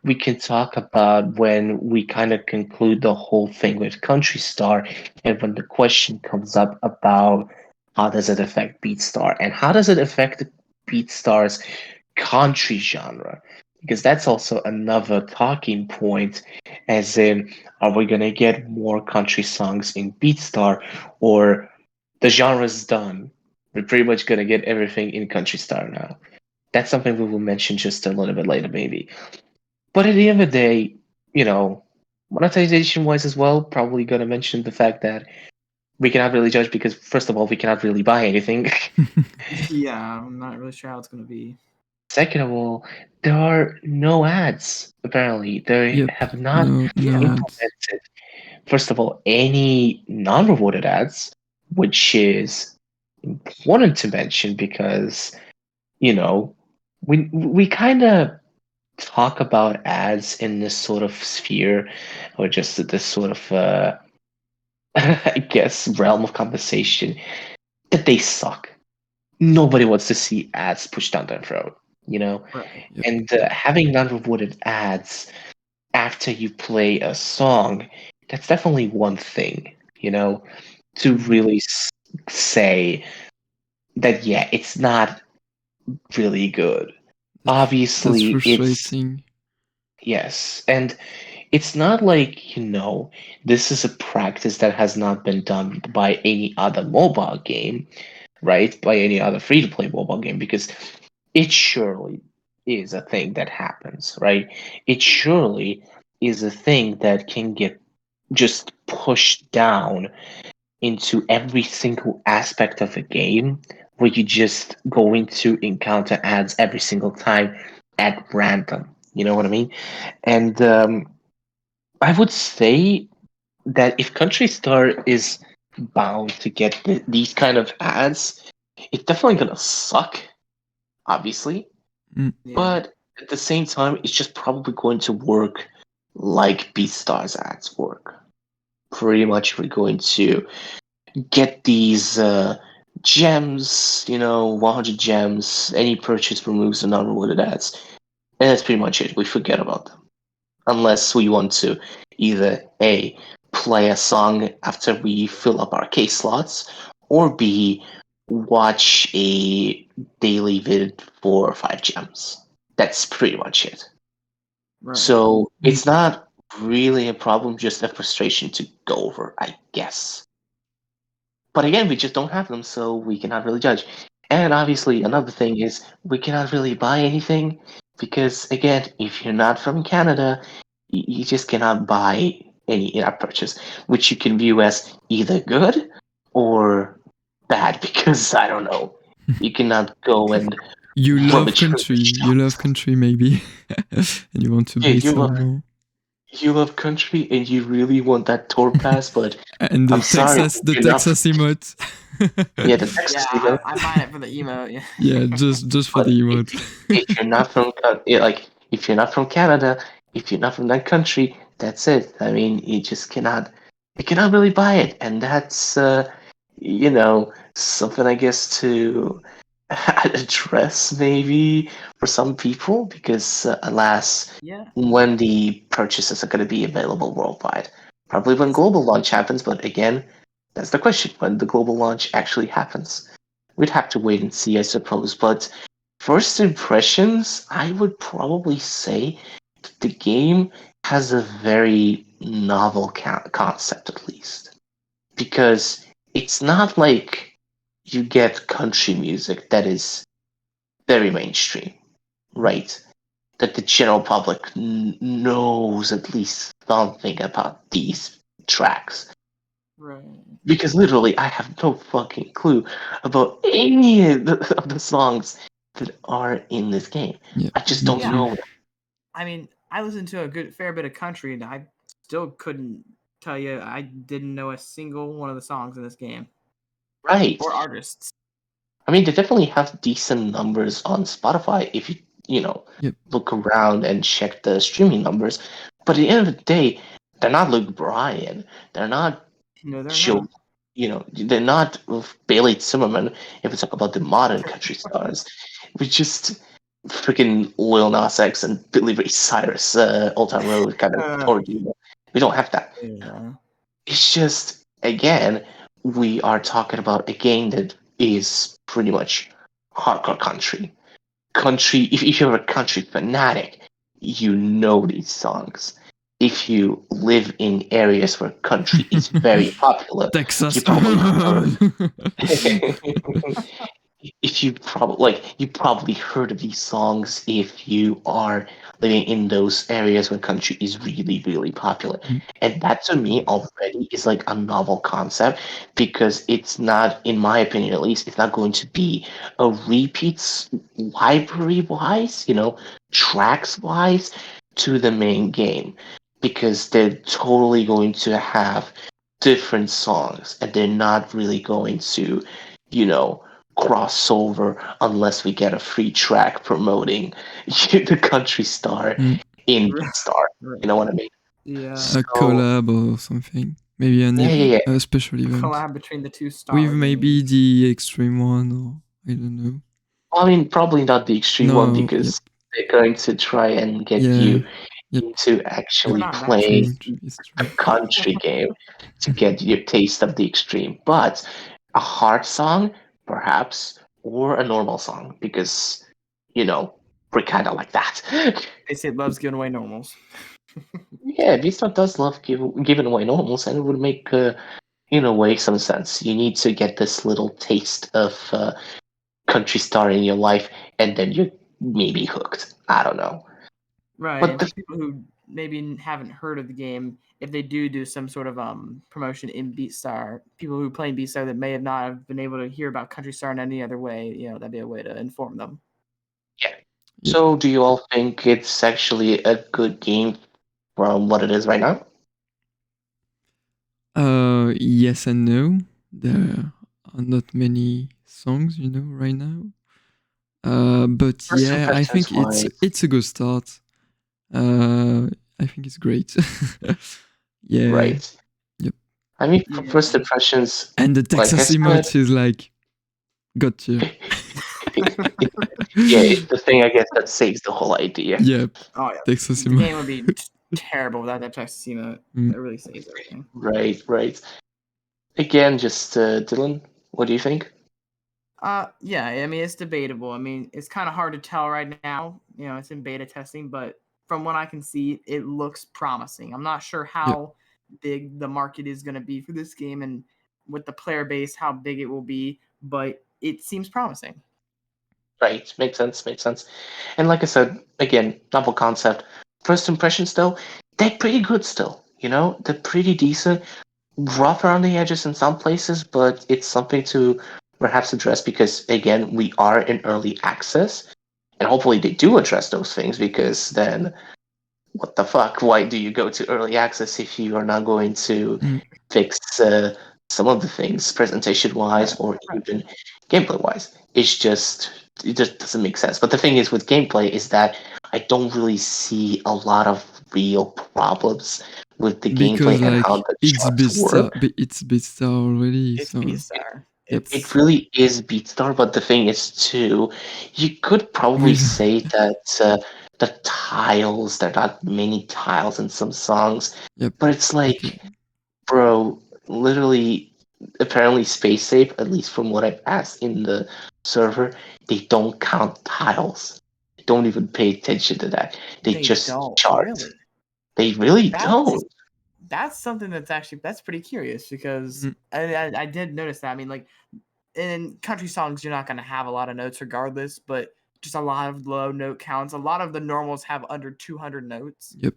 Speaker 1: we can talk about when we kind of conclude the whole thing with Countrystar and when the question comes up about how does it affect Beatstar and how does it affect Beatstar's country genre? Because that's also another talking point, as in, are we gonna get more country songs in Beatstar or the genre's done? We're pretty much gonna get everything in Countrystar now. That's something we will mention just a little bit later, maybe. But at the end of the day, monetization wise as well, probably gonna mention the fact that we cannot really judge because first of all, we cannot really buy anything.
Speaker 3: Yeah, I'm not really sure how it's gonna be.
Speaker 1: Second of all, there are no ads. Apparently, they
Speaker 2: Yep.
Speaker 1: have not
Speaker 2: No.
Speaker 3: Yeah.
Speaker 2: No ads.
Speaker 1: implemented. First of all, any non-rewarded ads, which is important to mention because we kind of talk about ads in this sort of sphere or just this sort of I guess realm of conversation that they suck. Nobody wants to see ads pushed down their throat, you know.
Speaker 3: Right.
Speaker 2: Yep.
Speaker 1: And having non-rewarded ads after you play a song, that's definitely one thing, to
Speaker 3: Mhm.
Speaker 1: really say that, yeah, it's not really good.
Speaker 2: That's
Speaker 1: Obviously, it's
Speaker 2: frustrating.
Speaker 1: yes, and it's not like, this is a practice that has not been done by any other mobile game, right? By any other free to play mobile game, because it surely is a thing that happens, right? It surely is a thing that can get just pushed down into every single aspect of a game where you just going to encounter ads every single time at random. You know what I mean? And I would say that if Countrystar is bound to get these kind of ads, it's definitely gonna suck, obviously.
Speaker 2: Mm.
Speaker 3: Yeah.
Speaker 1: But at the same time, it's just probably going to work like Beatstar's ads work. Pretty much, we're going to get these gems, 100 gems. Any purchase removes the non-rewarded ads, and that's pretty much it. We forget about them unless we want to either A, play a song after we fill up our case slots, or B, watch a daily vid for 5 gems. That's pretty much it.
Speaker 3: Right.
Speaker 1: So
Speaker 2: Mm.
Speaker 1: it's not really a problem, just a frustration to go over, I guess. But again, we just don't have them, so we cannot really judge. And obviously, another thing is we cannot really buy anything because, again, if you're not from Canada, you just cannot buy any in-app purchase, which you can view as either good or bad because I don't know. You cannot go and
Speaker 2: You love
Speaker 1: rummage through the
Speaker 2: country. You love
Speaker 1: shops.
Speaker 2: country, maybe, and you want to
Speaker 1: Yeah,
Speaker 2: buy some more.
Speaker 1: you love country and you really want that tour pass, but
Speaker 2: And
Speaker 1: I'm sorry,
Speaker 2: The
Speaker 1: you're not.
Speaker 2: Texas emote.
Speaker 1: Yeah, the
Speaker 3: Yeah,
Speaker 1: Texas email.
Speaker 3: I'm buying it for the emote. Yeah.
Speaker 2: Yeah, just for
Speaker 1: But
Speaker 2: the emote.
Speaker 1: if you're not from like if you're not from Canada, if you're not from that country, that's it. I mean, you cannot really buy it, and that's something I guess to address maybe for some people because alas,
Speaker 3: Yeah.
Speaker 1: when the purchases are going to be available worldwide, probably when
Speaker 3: It's,
Speaker 1: global launch happens. But again, that's the question: when the global launch actually happens, we'd have to wait and see, I suppose. But first impressions, I would probably say the game has a very novel concept, at least. Because it's not like you get country music that is very mainstream, right? That the general public knows at least something about these tracks.
Speaker 3: right.
Speaker 1: Because literally, I have no fucking clue about any of the songs that are in this game.
Speaker 2: Yeah,
Speaker 1: I just
Speaker 2: me
Speaker 1: don't
Speaker 3: Yeah.
Speaker 2: too.
Speaker 1: know.
Speaker 3: I mean, I listened to a good fair bit of country, and I still couldn't tell you. I didn't know a single one of the songs in this game
Speaker 1: Right.
Speaker 3: or artists.
Speaker 1: I mean, they definitely have decent numbers on Spotify if you
Speaker 2: Yep.
Speaker 1: look around and check the streaming numbers. But at the end of the day, they're not Luke Bryan. They're not
Speaker 3: No, they're
Speaker 1: Joe.
Speaker 3: not.
Speaker 1: They're not Bailey Zimmerman. If it's talk about the modern country stars, we just freaking Lil Nas X and Billy Ray Cyrus, Old Town Road kind of ordeal. We don't have that.
Speaker 3: Yeah.
Speaker 1: It's just again, we are talking about a game that is pretty much hardcore country. Country. If you're a country fanatic, you know these songs. If you live in areas where country is very popular, you
Speaker 2: Texas.
Speaker 1: probably heard. If you probably heard of these songs if you are living in those areas where country is really really popular,
Speaker 2: Mm.
Speaker 1: and that to me already is like a novel concept because it's not, in my opinion at least, it's not going to be a repeats library wise, tracks wise to the main game, because they're totally going to have different songs and they're not really going to you know crossover unless we get a free track promoting the Countrystar
Speaker 2: Mm.
Speaker 1: in Beatstar. You know what I mean?
Speaker 3: Yeah.
Speaker 2: A
Speaker 1: So
Speaker 2: collab or something. Maybe
Speaker 1: yeah.
Speaker 2: a special event
Speaker 3: Collab between the two
Speaker 2: with
Speaker 3: star
Speaker 2: maybe
Speaker 3: games.
Speaker 2: the extreme one, or I don't know.
Speaker 1: I mean, probably not the extreme one
Speaker 2: No. Yep.
Speaker 1: because they're going to try and get
Speaker 2: Yeah.
Speaker 1: you
Speaker 2: Yep.
Speaker 1: into
Speaker 3: We're
Speaker 1: actually
Speaker 3: not that
Speaker 1: playing
Speaker 2: True.
Speaker 3: tasty.
Speaker 2: It's
Speaker 1: a
Speaker 2: true.
Speaker 1: country game to get your taste of the extreme. But a hard song, perhaps, or a normal song because, you know, we're kind of like that.
Speaker 3: They say loves giving away normals.
Speaker 1: Yeah, Beatstar does love giving away normals, and it would make, in a way, some sense. You need to get this little taste of Country Star in your life, and then you're maybe hooked. I don't know.
Speaker 3: Right,
Speaker 1: But
Speaker 3: and for people who maybe haven't heard of the game, if they do some sort of promotion in Beatstar, people who play in Beatstar that may have not have been able to hear about Countrystar in any other way, that'd be a way to inform them.
Speaker 1: yeah.
Speaker 2: Yep.
Speaker 1: So, do you all think it's actually a good game from what it is right now?
Speaker 2: Yes and no. There are not many songs, right now. But
Speaker 1: First
Speaker 2: yeah, I
Speaker 1: impressions
Speaker 2: think
Speaker 1: wise,
Speaker 2: it's a good start. I think it's great. Yeah.
Speaker 1: right.
Speaker 2: Yep.
Speaker 1: I mean, for
Speaker 3: Yeah.
Speaker 1: first impressions,
Speaker 2: And the
Speaker 1: like I
Speaker 2: Texas
Speaker 1: said,
Speaker 2: emote is like, gotcha.
Speaker 1: yeah, it's the thing I guess that saves the whole idea.
Speaker 2: Yep.
Speaker 3: Oh yeah,
Speaker 2: Texas
Speaker 3: the game would be
Speaker 2: emote.
Speaker 3: terrible without that Texas emote.
Speaker 2: Mm.
Speaker 3: That really saves everything.
Speaker 1: Right, right. Again, just Dylan, what do you think?
Speaker 3: Yeah, I mean it's debatable. I mean it's kind of hard to tell right now. It's in beta testing, but from what I can see, it looks promising. I'm not sure how big the market is going to be for this game and with the player base, how big it will be, but it seems promising.
Speaker 1: Right, makes sense, makes sense. And like I said, again, novel concept. First impressions, though, they're pretty good still. You know, they're pretty decent. Rough around the edges in some places, but it's something to perhaps address because, again, we are in early access. And hopefully they do address those things because then what the fuck? Why do you go to early access if you are not going to fix some of the things presentation wise or even gameplay wise? It just doesn't make sense. But the thing is with gameplay is that I don't really see a lot of real problems with the
Speaker 2: because
Speaker 1: gameplay and
Speaker 2: like
Speaker 1: how the
Speaker 2: it's
Speaker 1: charts work.
Speaker 2: It's Beatstar already.
Speaker 3: It's
Speaker 2: So
Speaker 3: Beatstar.
Speaker 1: It really is Beatstar, but the thing is too, you could probably
Speaker 2: With-
Speaker 1: say that the tiles, there are not many tiles in some songs,
Speaker 2: Yep.
Speaker 1: but it's like,
Speaker 2: Okay.
Speaker 1: bro, literally, apparently Space Safe, at least from what I've asked in the server, they don't count tiles. They don't even pay attention to that. They just
Speaker 3: don't
Speaker 1: chart.
Speaker 3: really.
Speaker 1: They really don't.
Speaker 3: That's something that's pretty curious because I did notice that. I mean, like in country songs, you're not going to have a lot of notes regardless, but just a lot of low note counts. A lot of the normals have under 200 notes.
Speaker 2: Yep.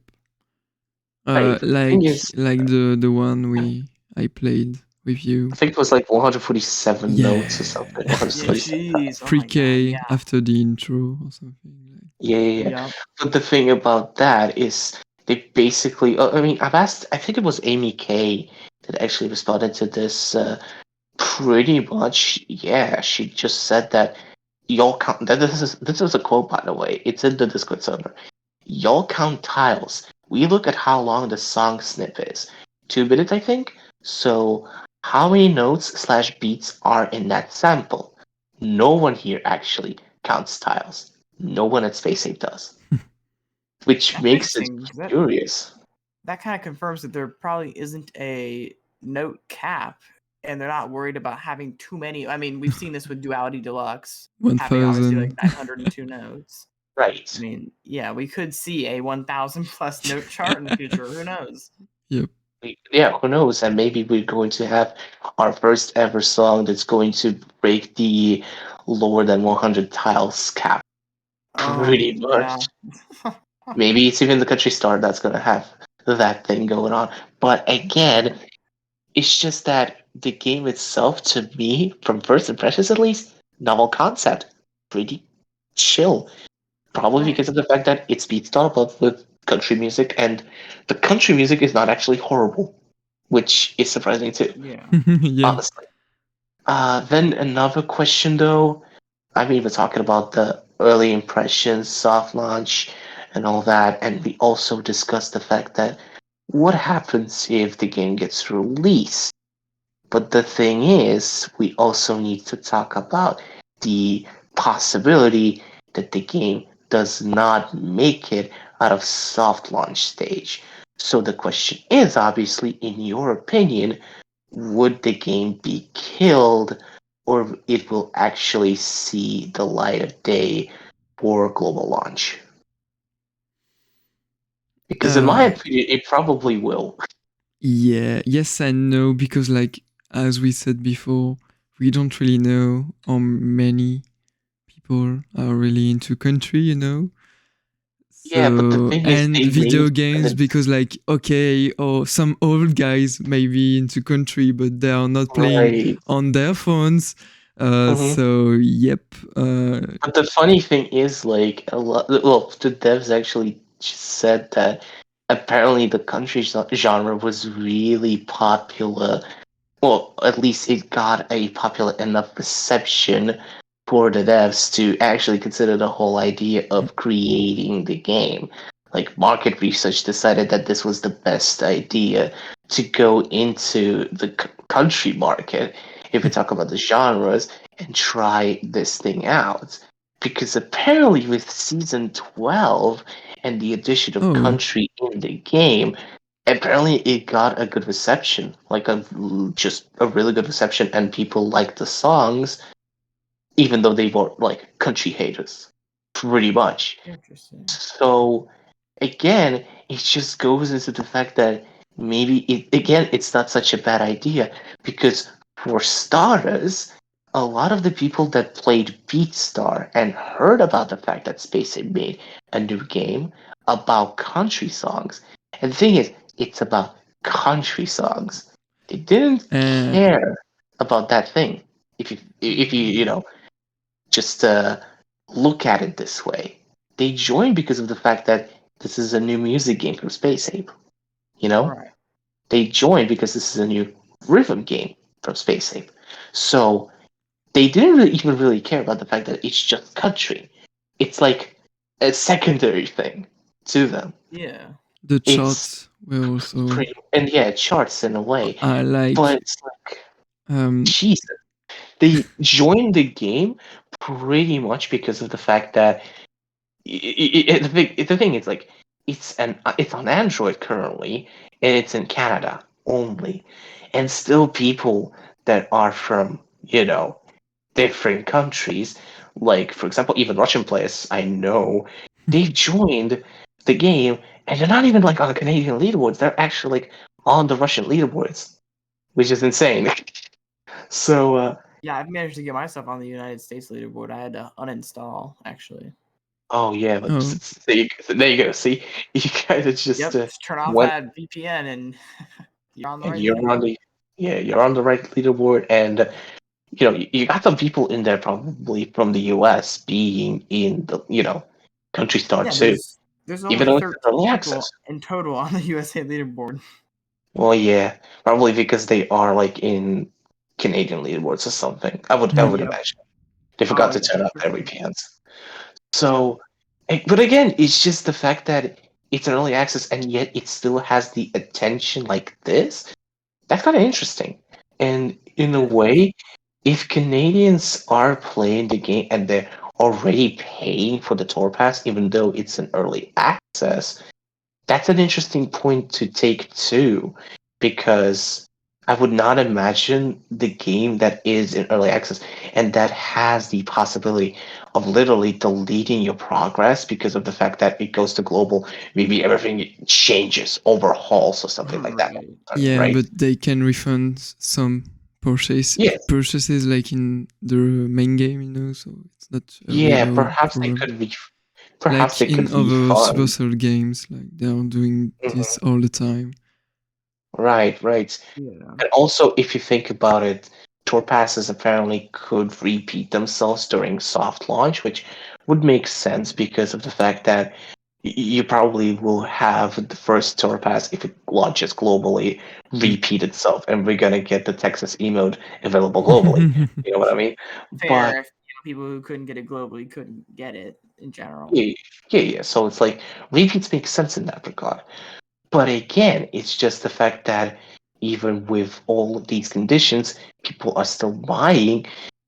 Speaker 1: Right. The thing is,
Speaker 2: Like the one I played with you.
Speaker 1: I think it was like 147
Speaker 2: Yeah.
Speaker 1: notes or something. 147 tiles.
Speaker 2: 3K after the intro or something.
Speaker 1: Yeah. But the thing about that is they basically. I mean, I've asked. I think it was Amy K that actually responded to this. Pretty much, yeah. She just said that y'all count. This is a quote, by the way. It's in the Discord server. Y'all count tiles. We look at how long the song snip is. 2 minutes, I think. So, how many notes slash beats are in that sample? No one here actually counts tiles. No one at Space Ape does. Which
Speaker 3: That's
Speaker 1: makes it
Speaker 3: interesting.
Speaker 1: curious.
Speaker 3: That kind of confirms that there probably isn't a note cap, and they're not worried about having too many. I mean, we've seen this with Duality Deluxe, having obviously
Speaker 2: 1000.
Speaker 3: like 902 notes.
Speaker 1: Right.
Speaker 3: I mean, yeah, we could see a 1,000 plus note chart in the future. Who knows?
Speaker 2: Yep.
Speaker 1: Yeah, who knows? And maybe we're going to have our first ever song that's going to break the lower than 100 tiles cap. Pretty much. Maybe it's even the Countrystar that's going to have that thing going on. But again, it's just that the game itself, to me, from first impressions at least, novel concept, pretty chill. Probably because of the fact that it's Beatstar, but with country music, and the country music is not actually horrible, which is surprising too.
Speaker 2: Yeah.
Speaker 1: Honestly. Then another question though. I mean, we're talking about the early impressions, soft launch, and all that, and we also discussed the fact that what happens if the game gets released? But the thing is, we also need to talk about the possibility that the game does not make it out of soft launch stage. So the question is obviously, in your opinion, would the game be killed or it will actually see the light of day for global launch? Because in my opinion, it probably will.
Speaker 2: Yeah, yes and no, because like as we said before, we don't really know how many people are really into country, you know. So,
Speaker 1: Yeah, but the thing is,
Speaker 2: and
Speaker 1: they
Speaker 2: video
Speaker 1: raised
Speaker 2: games, because like okay, or some old guys may be into country, but they are not playing on their phones. So yep.
Speaker 1: But the funny thing is, like a lot. Well, the devs actually said that apparently the country genre was really popular. Well, at least it got a popular enough reception for the devs to actually consider the whole idea of creating the game. Like market research decided that this was the best idea to go into the country market if we talk about the genres and try this thing out. Because apparently with season 12 and the addition of country in the game, apparently it got a good reception, like just a really good reception, and people liked the songs, even though they were like country haters, pretty much.
Speaker 3: Interesting.
Speaker 1: So again, it just goes into the fact that maybe it's not such a bad idea because for starters, a lot of the people that played Beatstar and heard about the fact that Space had made a new game about country songs. And the thing is, it's about country songs. They didn't care about that thing. If you just look at it this way, they joined because of the fact that this is a new music game from Space Ape.
Speaker 3: Right.
Speaker 1: They joined because this is a new rhythm game from Space Ape. So they didn't even really care about the fact that it's just country. It's like a secondary thing to them.
Speaker 3: Yeah.
Speaker 2: The
Speaker 1: It's
Speaker 2: charts were also
Speaker 1: pretty, and yeah, it charts in a way,
Speaker 2: I like
Speaker 1: but it's like,
Speaker 2: um
Speaker 1: Jesus. They joined the game pretty much because of the fact that the thing is like it's on Android currently and it's in Canada only, and still people that are from different countries, like for example even Russian players I know, they joined the game and they're not even like on the Canadian leaderboards. They're actually like on the Russian leaderboards, which is insane. So
Speaker 3: Yeah, I've managed to get myself on the United States leaderboard. I had to uninstall, actually.
Speaker 1: oh yeah, but
Speaker 2: oh
Speaker 1: there you go. See, you guys are just
Speaker 3: Yep, just turn off
Speaker 1: went
Speaker 3: that VPN and you're on the
Speaker 1: and
Speaker 3: right
Speaker 1: you're on
Speaker 3: leaderboard.
Speaker 1: the yeah, you're on the right leaderboard, and you got some people in there probably from the US being in the Countrystar
Speaker 3: Yeah,
Speaker 1: too,
Speaker 3: there's
Speaker 1: even
Speaker 3: only
Speaker 1: though it's
Speaker 3: 13
Speaker 1: early
Speaker 3: people
Speaker 1: access.
Speaker 3: in total on the USA leaderboard.
Speaker 1: Well, yeah, probably because they are like in Canadian leaderboards or something. I would
Speaker 3: Yep.
Speaker 1: imagine they forgot
Speaker 3: Oh
Speaker 1: to
Speaker 3: yeah,
Speaker 1: turn off
Speaker 3: for
Speaker 1: their
Speaker 3: sure.
Speaker 1: VPNs.
Speaker 3: Yep.
Speaker 1: So, but again, it's just the fact that it's an early access and yet it still has the attention like this. That's kind of interesting. And in a
Speaker 3: It is.
Speaker 1: way, if Canadians are playing the game and they're already paying for the tour pass, even though it's an early access, that's an interesting point to take too, because I would not imagine the game that is in early access and that has the possibility of literally deleting your progress because of the fact that it goes to global, maybe everything changes, overhauls, or something like that.
Speaker 3: Right.
Speaker 2: yeah,
Speaker 1: Right?
Speaker 2: but they can refund some
Speaker 1: Yeah,
Speaker 2: purchases like in the main game, so it's not a
Speaker 1: yeah.
Speaker 2: real problem.
Speaker 1: Perhaps
Speaker 2: Like
Speaker 1: they
Speaker 2: in
Speaker 1: could
Speaker 2: other
Speaker 1: refund.
Speaker 2: Supercell games, like they are doing this
Speaker 1: Mhm.
Speaker 2: all the time.
Speaker 1: Right, right.
Speaker 3: Yeah.
Speaker 1: And also, if you think about it, tour passes apparently could repeat themselves during soft launch, which would make sense because of the fact that you probably will have the first tour pass, if it launches globally, repeat itself, and we're gonna get the Texas emote available globally. You know what I mean? But
Speaker 3: Fair if people who couldn't get it globally couldn't get it in general.
Speaker 1: yeah, yeah, yeah. So it's like repeats make sense in that regard. But again, it's just the fact that even with all of these conditions, people are still buying.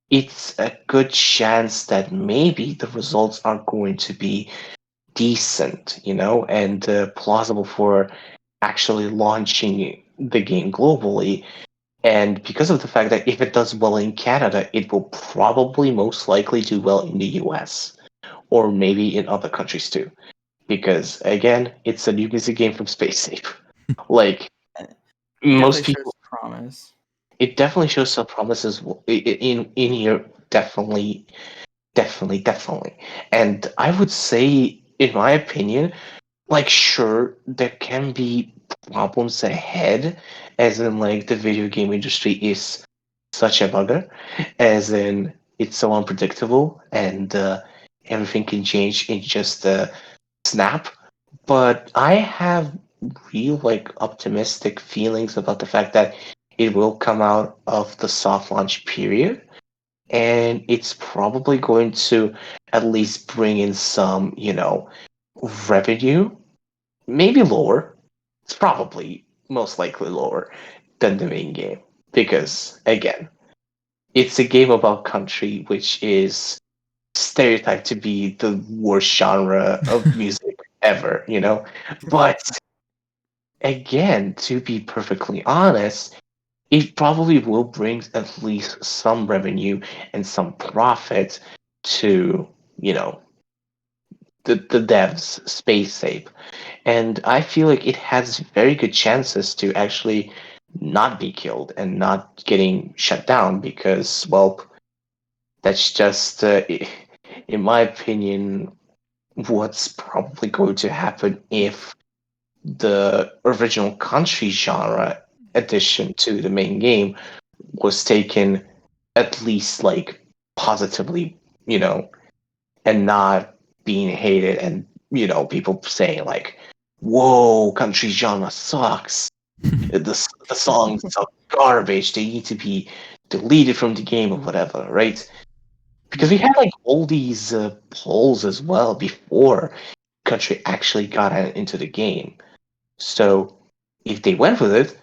Speaker 1: It's a good chance that maybe the results are going to be decent, and plausible for actually launching the game globally. And because of the fact that if it does well in Canada, it will probably most likely do well in the US or maybe in other countries too. Because again, it's a new music game from Space Ape. Like
Speaker 3: It definitely
Speaker 1: most
Speaker 3: shows
Speaker 1: people,
Speaker 3: promise.
Speaker 1: it definitely shows some promises in here. Definitely, definitely, definitely. And I would say, in my opinion, like sure, there can be problems ahead, as in like the video game industry is such a bugger, as in it's so unpredictable and everything can change in just a snap. But I have real like optimistic feelings about the fact that it will come out of the soft launch period and it's probably going to at least bring in some, revenue, maybe lower. It's probably most likely lower than the main game because again, it's a game about country which is stereotyped to be the worst genre of music ever. But again, to be perfectly honest, it probably will bring at least some revenue and some profit to, the devs, Space Ape. And I feel like it has very good chances to actually not be killed and not getting shut down because, well, that's just, in my opinion, what's probably going to happen if the original country genre addition to the main game was taken at least like positively, and not being hated and, people saying like, whoa, country genre sucks. The songs are garbage. They need to be deleted from the game or whatever, right? Because we had like all these polls as well before country actually got into the game. So if they went with it,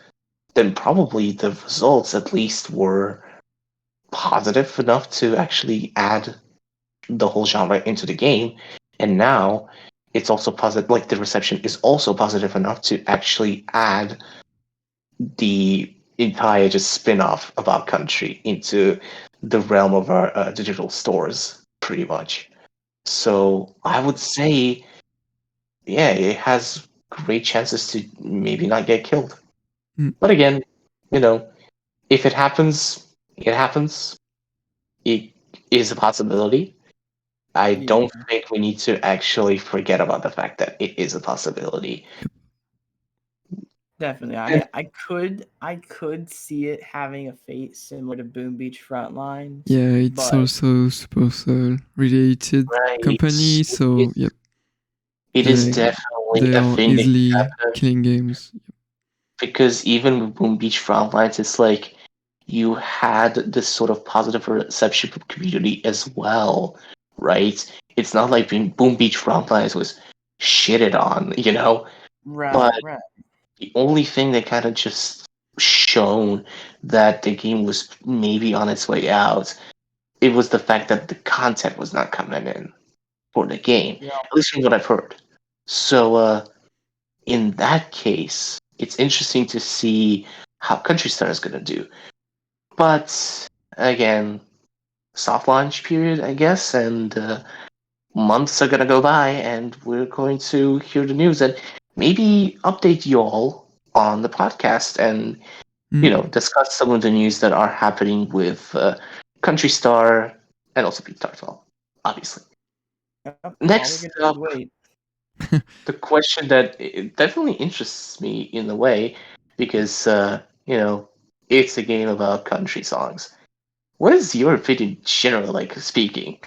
Speaker 1: then probably the results at least were positive enough to actually add the whole genre into the game. And now it's also positive, like the reception is also positive enough to actually add the entire just spin-off about country into the realm of our digital stores, pretty much. So I would say, yeah, it has great chances to maybe not get killed. But again, if it happens, it happens. It is a possibility. I don't think we need to actually forget about the fact that it is a possibility.
Speaker 3: Definitely. I could see it having a fate similar to Boom Beach Frontlines.
Speaker 2: Yeah, it's also Supercell related company, so yep.
Speaker 1: It is definitely
Speaker 2: they
Speaker 1: a
Speaker 2: are
Speaker 1: thing
Speaker 2: easily
Speaker 1: that can
Speaker 2: killing games.
Speaker 1: Because even with Boom Beach Frontlines, it's like you had this sort of positive reception from community as well, right? It's not like Boom Beach Frontlines was shitted on,
Speaker 3: Right,
Speaker 1: but
Speaker 3: right.
Speaker 1: the only thing that kind of just shown that the game was maybe on its way out, it was the fact that the content was not coming in for the game, at least from what I've heard. So in that case, it's interesting to see how Countrystar is going to do. But again, soft launch period, I guess, and months are going to go by, and we're going to hear the news and maybe update you all on the podcast and, discuss some of the news that are happening with Countrystar and also Beatstar as well, obviously.
Speaker 3: Yep,
Speaker 1: Next up, the question that it definitely interests me in a way because, it's a game about country songs. What is your opinion, generally, like speaking,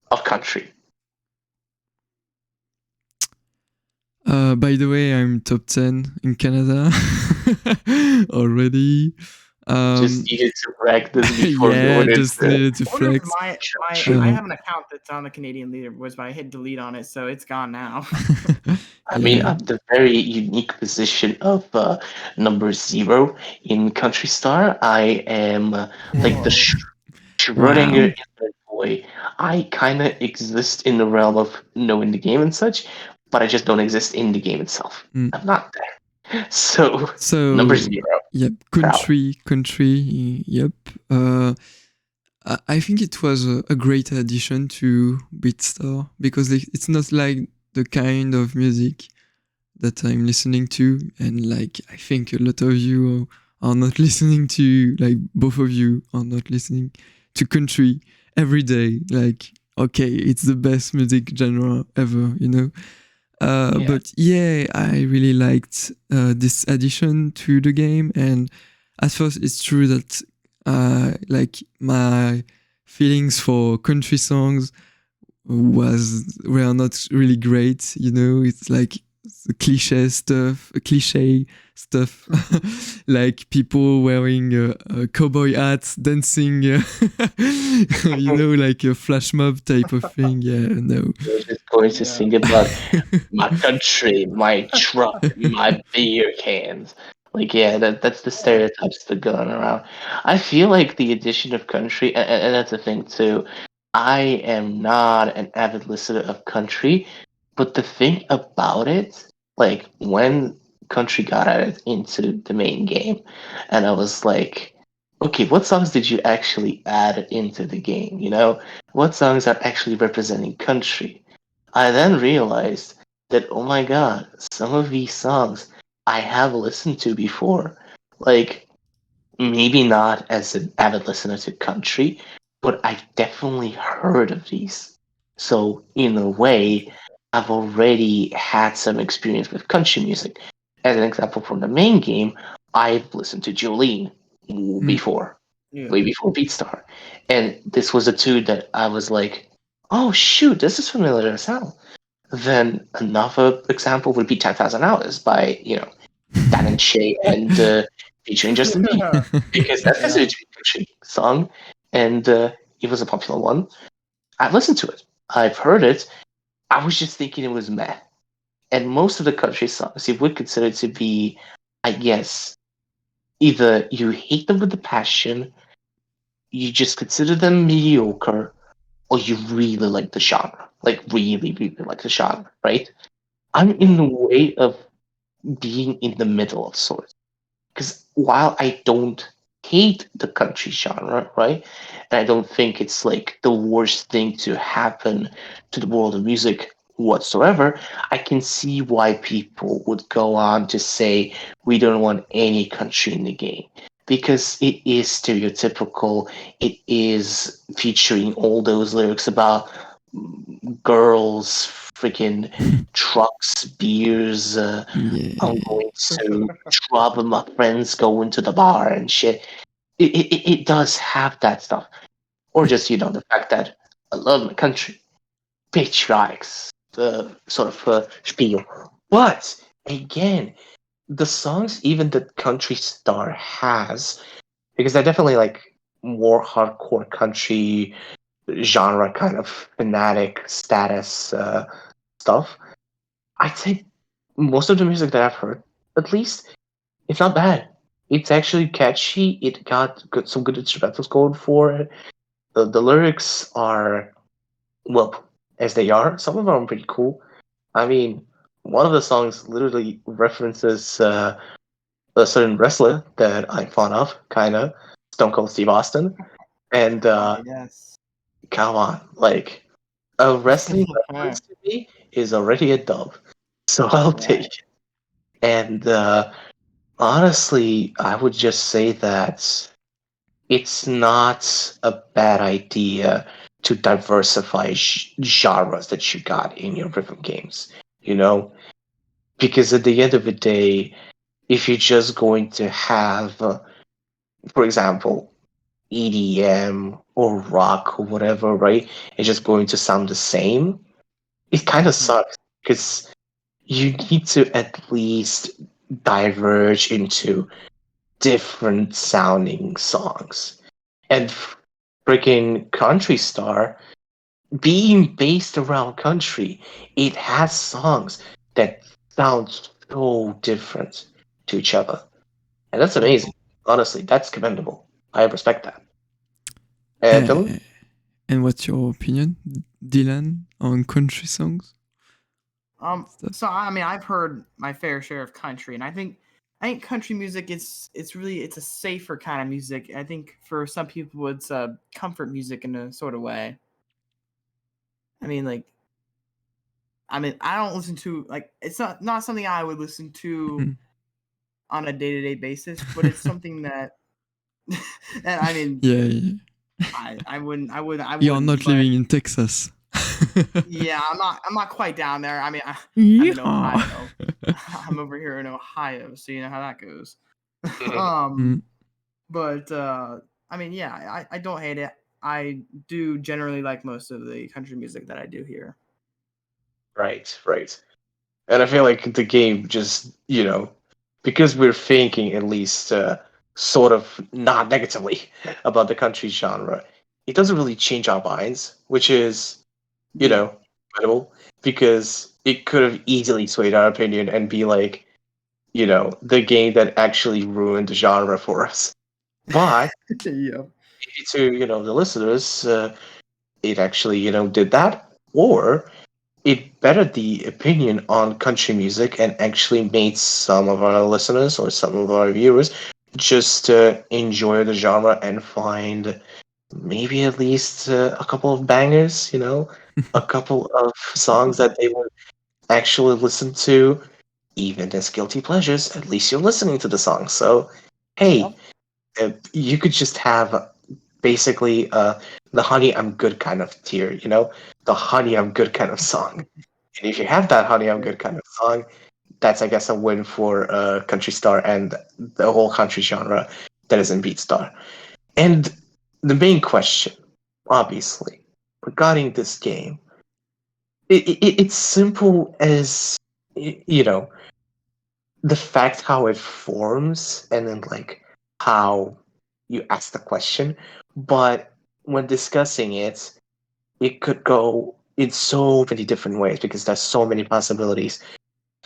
Speaker 1: of country?
Speaker 2: By the way, I'm top 10 in Canada already.
Speaker 1: Just needed to brag this before
Speaker 2: yeah, just needed to flex.
Speaker 3: I have an account that's on the Canadian leaderboards, but I hit delete on it, so it's gone now.
Speaker 1: I mean, the very unique position of number 0 in Countrystar. I am like the Schrödinger InfiniteBoi. I kind of exist in the realm of knowing the game and such, but I just don't exist in the game itself. I'm not there. So number 0.
Speaker 2: Yep, country. Yep. I think it was a great addition to Beatstar because it's not like the kind of music that I'm listening to, and like I think a lot of you are not listening to, like both of you are not listening to country every day. Like, okay, it's the best music genre ever, But yeah, I really liked this addition to the game, and at first it's true that like my feelings for country songs were not really great. It's like the cliche stuff, like people wearing cowboy hats, dancing, like a flash mob type of thing. Yeah, no.
Speaker 1: You're just going to sing about my country, my truck, my beer cans. Like, yeah, that's the stereotypes that are going around. I feel like the addition of country, and that's the thing too. I am not an avid listener of country, but the thing about it, like when country got added into the main game, and I was like, okay, what songs did you actually add into the game? What songs are actually representing country? I then realized that, oh my god, some of these songs I have listened to before. Like, maybe not as an avid listener to country, but I've definitely heard of these. So, in a way, I've already had some experience with country music. As an example from the main game, I've listened to Jolene before,
Speaker 3: Yeah.
Speaker 1: way before Beatstar. And this was a tune that I was like, oh shoot, this is familiar as hell. Then another example would be 10,000 Hours by, Dan and Shay and featuring Justin Bieber. Because that's considered to be a country song, and it was a popular one. I've listened to it. I've heard it. I was just thinking it was meh. And most of the country songs you would consider to be, I guess, either you hate them with a passion, you just consider them mediocre, or you really like the genre. Like, really, really like the genre, right? I'm in the way of being in the middle of sorts. Because while I don't hate the country genre, right, and I don't think it's like the worst thing to happen to the world of music whatsoever, I can see why people would go on to say we don't want any country in the game. Because it is stereotypical, it is featuring all those lyrics about girls, freaking trucks, beers,
Speaker 2: Yeah.
Speaker 1: I'm going to trouble my friends going to the bar and shit. It does have that stuff. Or just, the fact that I love my country. Patriotics, the sort of spiel. But, again, the songs even that Countrystar has, because they're definitely like more hardcore country genre kind of fanatic status stuff. I'd say most of the music that I've heard, at least, it's not bad. It's actually catchy. It got some good instrumentals going for it. The lyrics are, well, as they are. Some of them are pretty cool. I mean, one of the songs literally references a certain wrestler that I'm fond of, kind of, Stone Cold Steve Austin. And
Speaker 3: Yes.
Speaker 1: come on, like, a wrestling reference to me is already a dub. So I'll take it. And honestly, I would just say that it's not a bad idea to diversify genres that you got in your rhythm games, you know? Because at the end of the day, if you're just going to have, for example, EDM or rock or whatever, right? It's just going to sound the same. It kind of sucks because you need to at least diverge into different sounding songs. And freaking Countrystar, being based around country, it has songs that sound so different to each other. And that's amazing. Honestly, that's commendable. I respect that. Dylan?
Speaker 2: And what's your opinion, Dylan, on country songs?
Speaker 3: So I mean, I've heard my fair share of country, and I think country music it's a safer kind of music. I think for some people it's comfort music in a sort of way. I mean, I don't listen to it's not something I would listen to on a day-to-day basis, but it's something that and I mean,
Speaker 2: yeah.
Speaker 3: I wouldn't.
Speaker 2: You're not living in Texas.
Speaker 3: Yeah, I'm not quite down there. I mean, I'm in Ohio. I'm over here in Ohio, so you know how that goes. But I mean, yeah, I don't hate it. I do generally like most of the country music that I do hear.
Speaker 1: Right, right. And I feel like the game just, because we're thinking at least sort of not negatively about the country genre, it doesn't really change our minds, which is, incredible, because it could have easily swayed our opinion and be like, the game that actually ruined the genre for us. But
Speaker 3: Yeah.
Speaker 1: to, the listeners, it actually, did that, or it bettered the opinion on country music and actually made some of our listeners or some of our viewers just enjoy the genre and find maybe at least a couple of bangers, a couple of songs that they would actually listen to, even as guilty pleasures, at least you're listening to the song. So, hey, you could just have basically the Honey I'm Good kind of tier, the Honey I'm Good kind of song. And if you have that Honey I'm Good kind of song, that's, I guess, a win for Countrystar and the whole country genre that is in Beatstar. And the main question, obviously, regarding this game, it's simple as, you know, the fact how it forms and then like how you ask the question. But when discussing it, it could go in so many different ways because there's so many possibilities.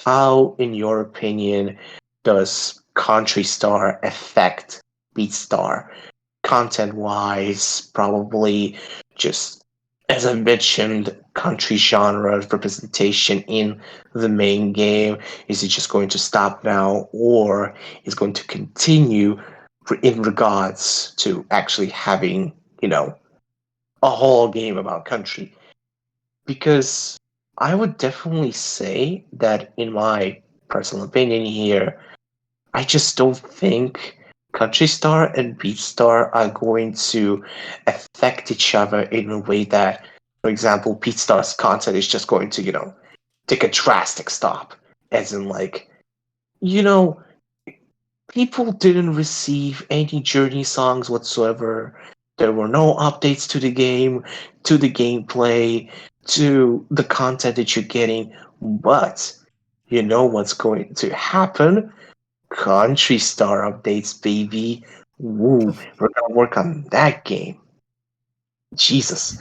Speaker 1: How, in your opinion, does Countrystar affect Beatstar? Content wise, probably just as I mentioned, country genre representation in the main game. Is it just going to stop now, or is going to continue in regards to actually having, a whole game about country? Because I would definitely say that, in my personal opinion here, I just don't think Countrystar and Beatstar are going to affect each other in a way that, for example, Beatstar's content is just going to, take a drastic stop. As in, like, you know, people didn't receive any Journey songs whatsoever. There were no updates to the game, to the gameplay, to the content that you're getting. But you know what's going to happen? Countrystar updates, baby. Woo, we're gonna work on that game. Jesus.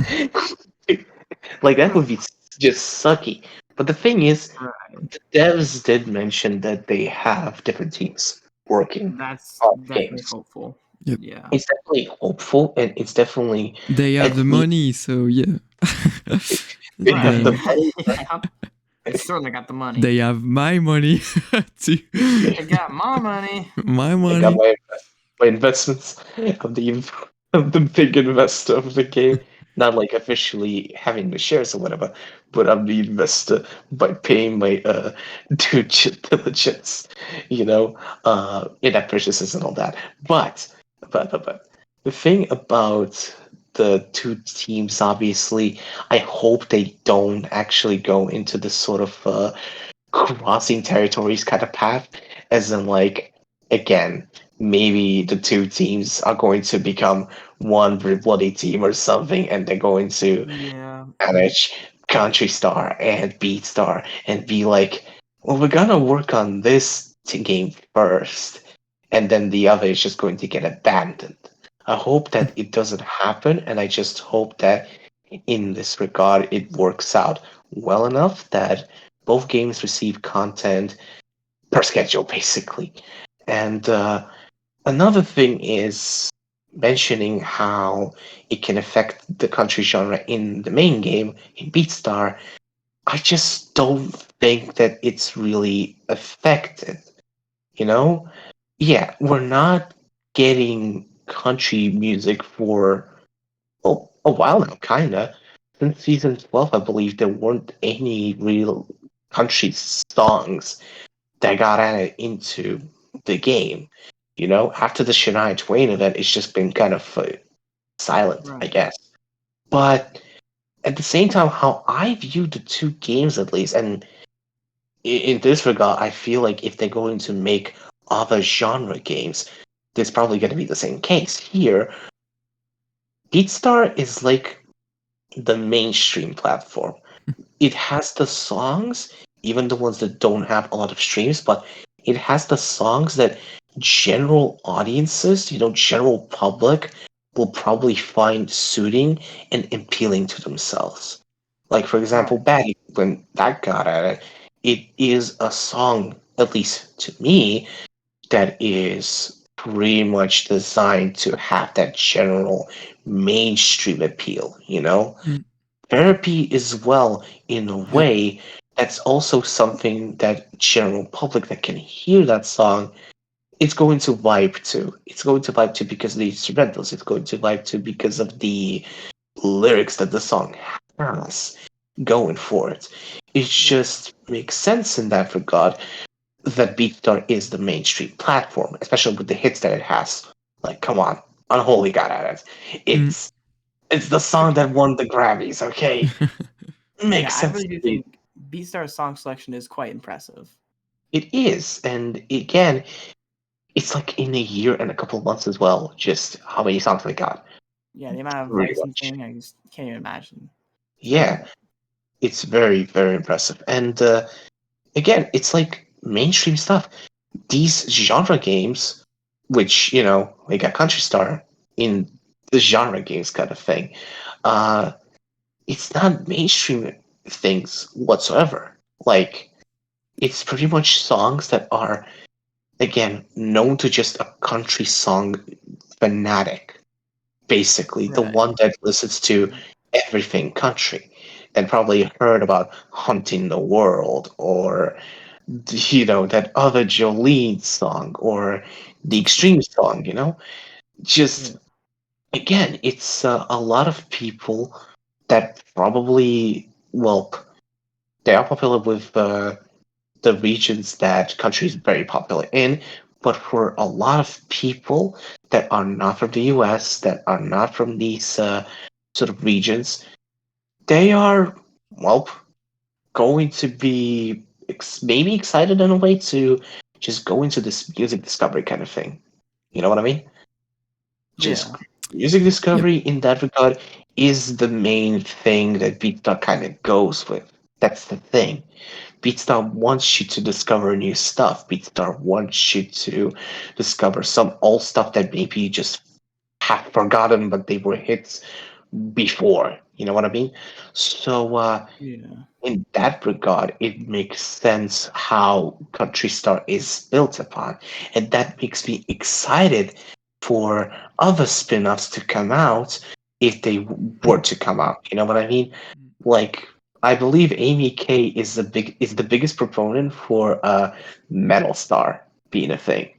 Speaker 1: Like, that would be just sucky. But the thing is,
Speaker 3: Right.
Speaker 1: the devs did mention that they have different teams working
Speaker 3: That's
Speaker 1: on
Speaker 3: definitely
Speaker 1: games.
Speaker 3: hopeful.
Speaker 2: Yep.
Speaker 3: Yeah.
Speaker 1: It's definitely hopeful, and it's definitely
Speaker 2: They have
Speaker 1: at
Speaker 2: the
Speaker 1: least
Speaker 2: money, so yeah.
Speaker 1: they have the
Speaker 3: Right.
Speaker 1: money.
Speaker 3: Yeah. They certainly got the money.
Speaker 2: They have my money too.
Speaker 3: They got my money.
Speaker 2: My
Speaker 1: I got
Speaker 2: money.
Speaker 1: my investments. I'm the big investor of the game. Not like officially having the shares or whatever, but I'm the investor by paying my due diligence, in-app purchases and all that. But the thing about the two teams, obviously, I hope they don't actually go into this sort of crossing territories kind of path, as in, like, again, maybe the two teams are going to become one very bloody team or something, and they're going to
Speaker 3: Yeah.
Speaker 1: manage Countrystar and Beatstar and be like, well, we're gonna work on this game first, and then the other is just going to get abandoned. I hope that it doesn't happen, and I just hope that in this regard it works out well enough that both games receive content per schedule, basically. And another thing is mentioning how it can affect the country genre in the main game, in Beatstar. I just don't think that it's really affected. You know? Yeah, we're not getting country music for, well, a while now, kinda. Since season 12, I believe there weren't any real country songs that got added into the game. After the Shania Twain event, it's just been kind of silent, I
Speaker 3: Right.
Speaker 1: guess. But at the same time, how I view the two games, at least, and in this regard, I feel like if they're going to make other genre games, there's probably going to be the same case. Here, Beatstar is like the mainstream platform. It has the songs, even the ones that don't have a lot of streams, but it has the songs that general audiences, general public will probably find suiting and appealing to themselves. Like, for example,
Speaker 3: Right.
Speaker 1: Batty, when that got at it, it is a song, at least to me, that is pretty much designed to have that general mainstream appeal.
Speaker 2: Mm,
Speaker 1: Therapy as well, in a
Speaker 2: yep.
Speaker 1: way, that's also something that general public that can hear that song, it's going to vibe to. It's going to vibe to because of the instrumentals. It's going to vibe to because of the lyrics that the song has. going for it. It just makes sense in that regard that Beatstar is the mainstream platform, especially with the hits that it has. Like, come on, Unholy got at it.
Speaker 2: Mm.
Speaker 1: It's the song that won the Grammys. Okay,
Speaker 3: Yeah,
Speaker 1: makes
Speaker 3: I
Speaker 1: sense
Speaker 3: really do
Speaker 1: to me.
Speaker 3: think Beatstar's song selection is quite impressive.
Speaker 1: It is, and again, it's like in a year and a couple of months as well. Just how many songs they got.
Speaker 3: Yeah, the amount of
Speaker 1: Pretty much.
Speaker 3: licensing, I just can't even imagine. It's
Speaker 1: Yeah,
Speaker 3: crazy.
Speaker 1: it's very, very impressive. And again, it's like mainstream stuff. These genre games, which, we got Countrystar in the genre games kind of thing, uh, it's not mainstream things whatsoever. Like, it's pretty much songs that are, again, known to just a country song fanatic. Basically, the
Speaker 3: Right.
Speaker 1: one that listens to everything country and probably heard about Hunting the World or that other Jolene song or the Extreme song.
Speaker 3: Yeah.
Speaker 1: Just again, it's a lot of people that probably, well, they are popular with the regions that country is very popular in, but for a lot of people that are not from the US, that are not from these sort of regions, they are, well, going to be maybe excited in a way to just go into this music discovery kind of thing. You know what I mean? Just
Speaker 3: Yeah.
Speaker 1: music
Speaker 2: Yep.
Speaker 1: discovery in that regard is the main thing that Beatstock kind of goes with. That's the thing. Beatstar wants you to discover new stuff. Beatstar wants you to discover some old stuff that maybe you just have forgotten, but they were hits before. You know what I mean? So
Speaker 3: Yeah.
Speaker 1: in that regard, it makes sense how Countrystar is built upon, and that makes me excited for other spin-offs to come out if they were to come out. You know what I mean? Like, I believe Amy K is the biggest proponent for Metal Star being a thing.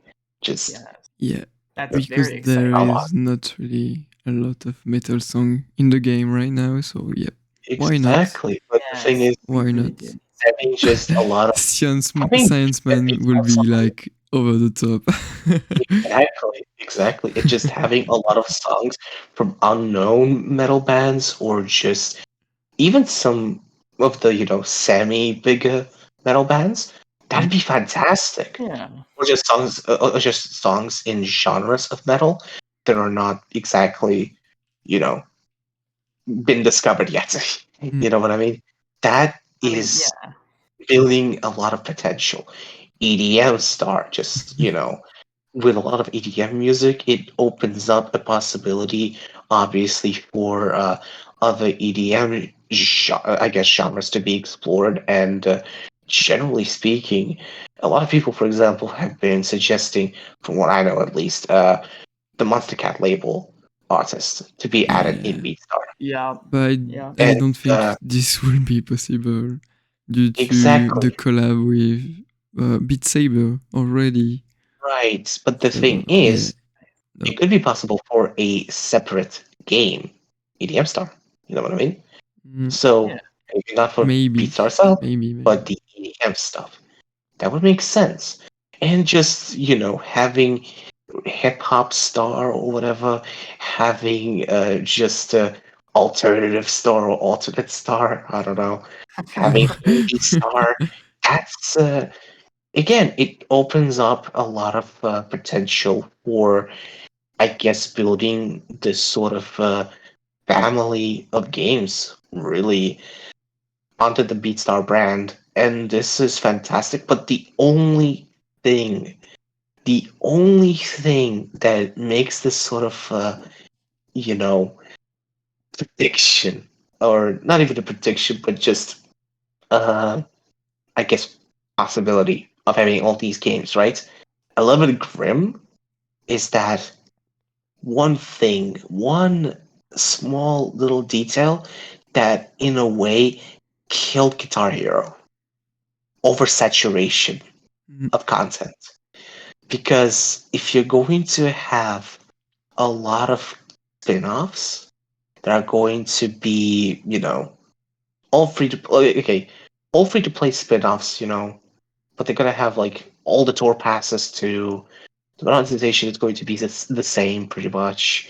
Speaker 1: Just
Speaker 3: Yeah.
Speaker 2: Yeah,
Speaker 3: That's
Speaker 2: because
Speaker 3: very
Speaker 2: there
Speaker 1: come
Speaker 3: exciting.
Speaker 1: on,
Speaker 2: is not really a lot of metal song in the game right now, so yeah, why not?
Speaker 1: exactly. But the thing
Speaker 3: Yes.
Speaker 1: is,
Speaker 2: Why
Speaker 3: Really
Speaker 2: not?
Speaker 3: good.
Speaker 1: having just a lot of having
Speaker 2: Science
Speaker 1: a
Speaker 2: Man will
Speaker 1: Beatstar
Speaker 2: be
Speaker 1: song.
Speaker 2: like over the top.
Speaker 1: Exactly. It's just having a lot of songs from unknown metal bands or just even some of the, semi bigger metal bands. That'd be fantastic.
Speaker 3: Yeah.
Speaker 1: Or just songs in genres of metal that are not exactly, you know, been discovered yet.
Speaker 2: Mm,
Speaker 1: You know what I mean? That
Speaker 3: I mean,
Speaker 1: is
Speaker 3: yeah.
Speaker 1: building a lot of potential. EDM star, just, with a lot of EDM music, it opens up a possibility, obviously, for other EDM, I guess, genres to be explored. And generally speaking, a lot of people, for example, have been suggesting, from what I know at least, the Monster Cat label artists to be added
Speaker 2: yeah,
Speaker 1: in Beatstar.
Speaker 3: Yeah.
Speaker 2: but
Speaker 3: Yeah.
Speaker 2: I
Speaker 1: And
Speaker 2: don't think this will be possible due to the
Speaker 1: exactly,
Speaker 2: collab with Beat Saber already.
Speaker 1: right. But the
Speaker 2: So
Speaker 1: thing
Speaker 2: yeah,
Speaker 1: is,
Speaker 2: no,
Speaker 1: it could be possible for a separate game, EDM Star. You know what I mean?
Speaker 2: mm,
Speaker 3: Yeah.
Speaker 1: So maybe not for
Speaker 2: maybe,
Speaker 1: Beatstar itself, but
Speaker 2: maybe.
Speaker 1: the EDM stuff. That would make sense. And just, having hip hop star or whatever, having just a alternative star or alternate star, I don't know, having indie star. That's again, it opens up a lot of potential for, I guess, building this sort of family of games really onto the BeatStar brand. And this is fantastic. But the only thing that makes this sort of, you know, prediction, or not even a prediction, but just, uh, I guess, possibility of having all these games, right? 11 Grim is that one small little detail that, in a way, killed Guitar Hero: oversaturation
Speaker 2: Mm,
Speaker 1: of content. Because if you're going to have a lot of spin offs that are going to be, all free to okay, all free to play spin-offs, but they're gonna have like all the tour passes to the monetization is going to be the same pretty much.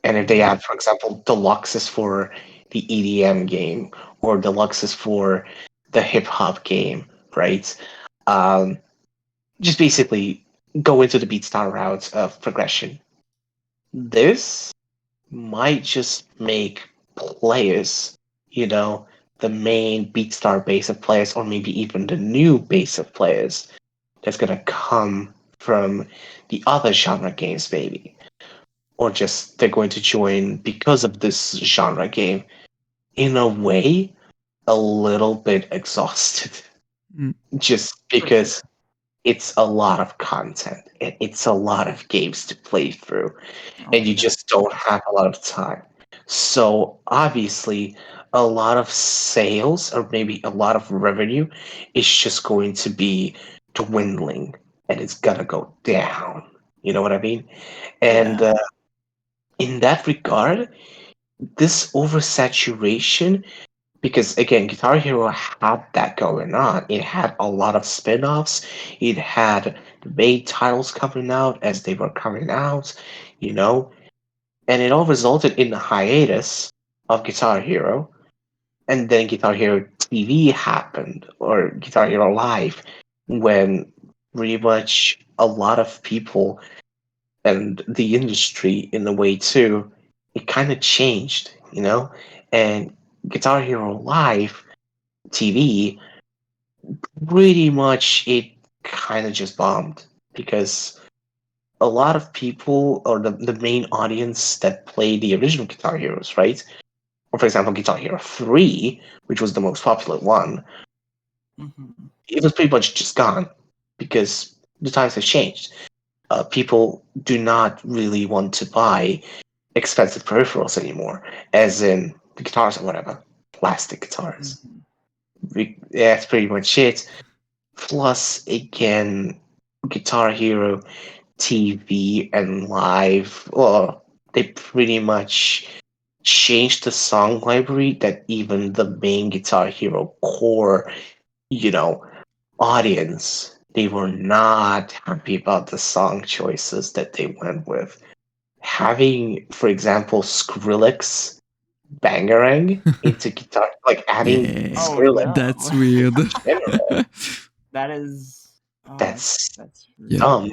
Speaker 1: And if they add, for example, deluxes for the EDM game or deluxes for the hip hop game, right? Um, just basically go into the Beatstar route of progression. This might just make players, the main Beatstar base of players, or maybe even the new base of players that's gonna come from the other genre games, maybe. Or just they're going to join because of this genre game, in a way, a little bit exhausted. Just because it's a lot of content and it's a lot of games to play through, and you just don't have a lot of time. So obviously, a lot of sales or maybe a lot of revenue is just going to be dwindling, and it's gonna go down. You know what I mean? And in that regard, this oversaturation, because again, Guitar Hero had that going on. It had a lot of spin-offs. It had the main titles coming out as they were coming out, and it all resulted in the hiatus of Guitar Hero. And then Guitar Hero TV happened, or Guitar Hero Live, when pretty much a lot of people and the industry in a way too, it kind of changed, and Guitar Hero Live TV, pretty much it kind of just bombed because a lot of people, or the main audience that played the original Guitar Heroes, right? Or for example, Guitar Hero 3, which was the most popular one, it was pretty much just gone because the times have changed. People do not really want to buy expensive peripherals anymore, as in the guitars or whatever, plastic guitars. That's pretty much it. Plus, again, Guitar Hero TV and Live, well, they pretty much changed the song library that even the main Guitar Hero core, audience, they were not happy about the song choices that they went with. Having, for example, Skrillex Bangarang into guitar, like adding
Speaker 2: Yeah,
Speaker 1: Skrillex
Speaker 2: that's weird.
Speaker 1: in general,
Speaker 3: That is.
Speaker 1: that's
Speaker 2: Yeah.
Speaker 1: dumb.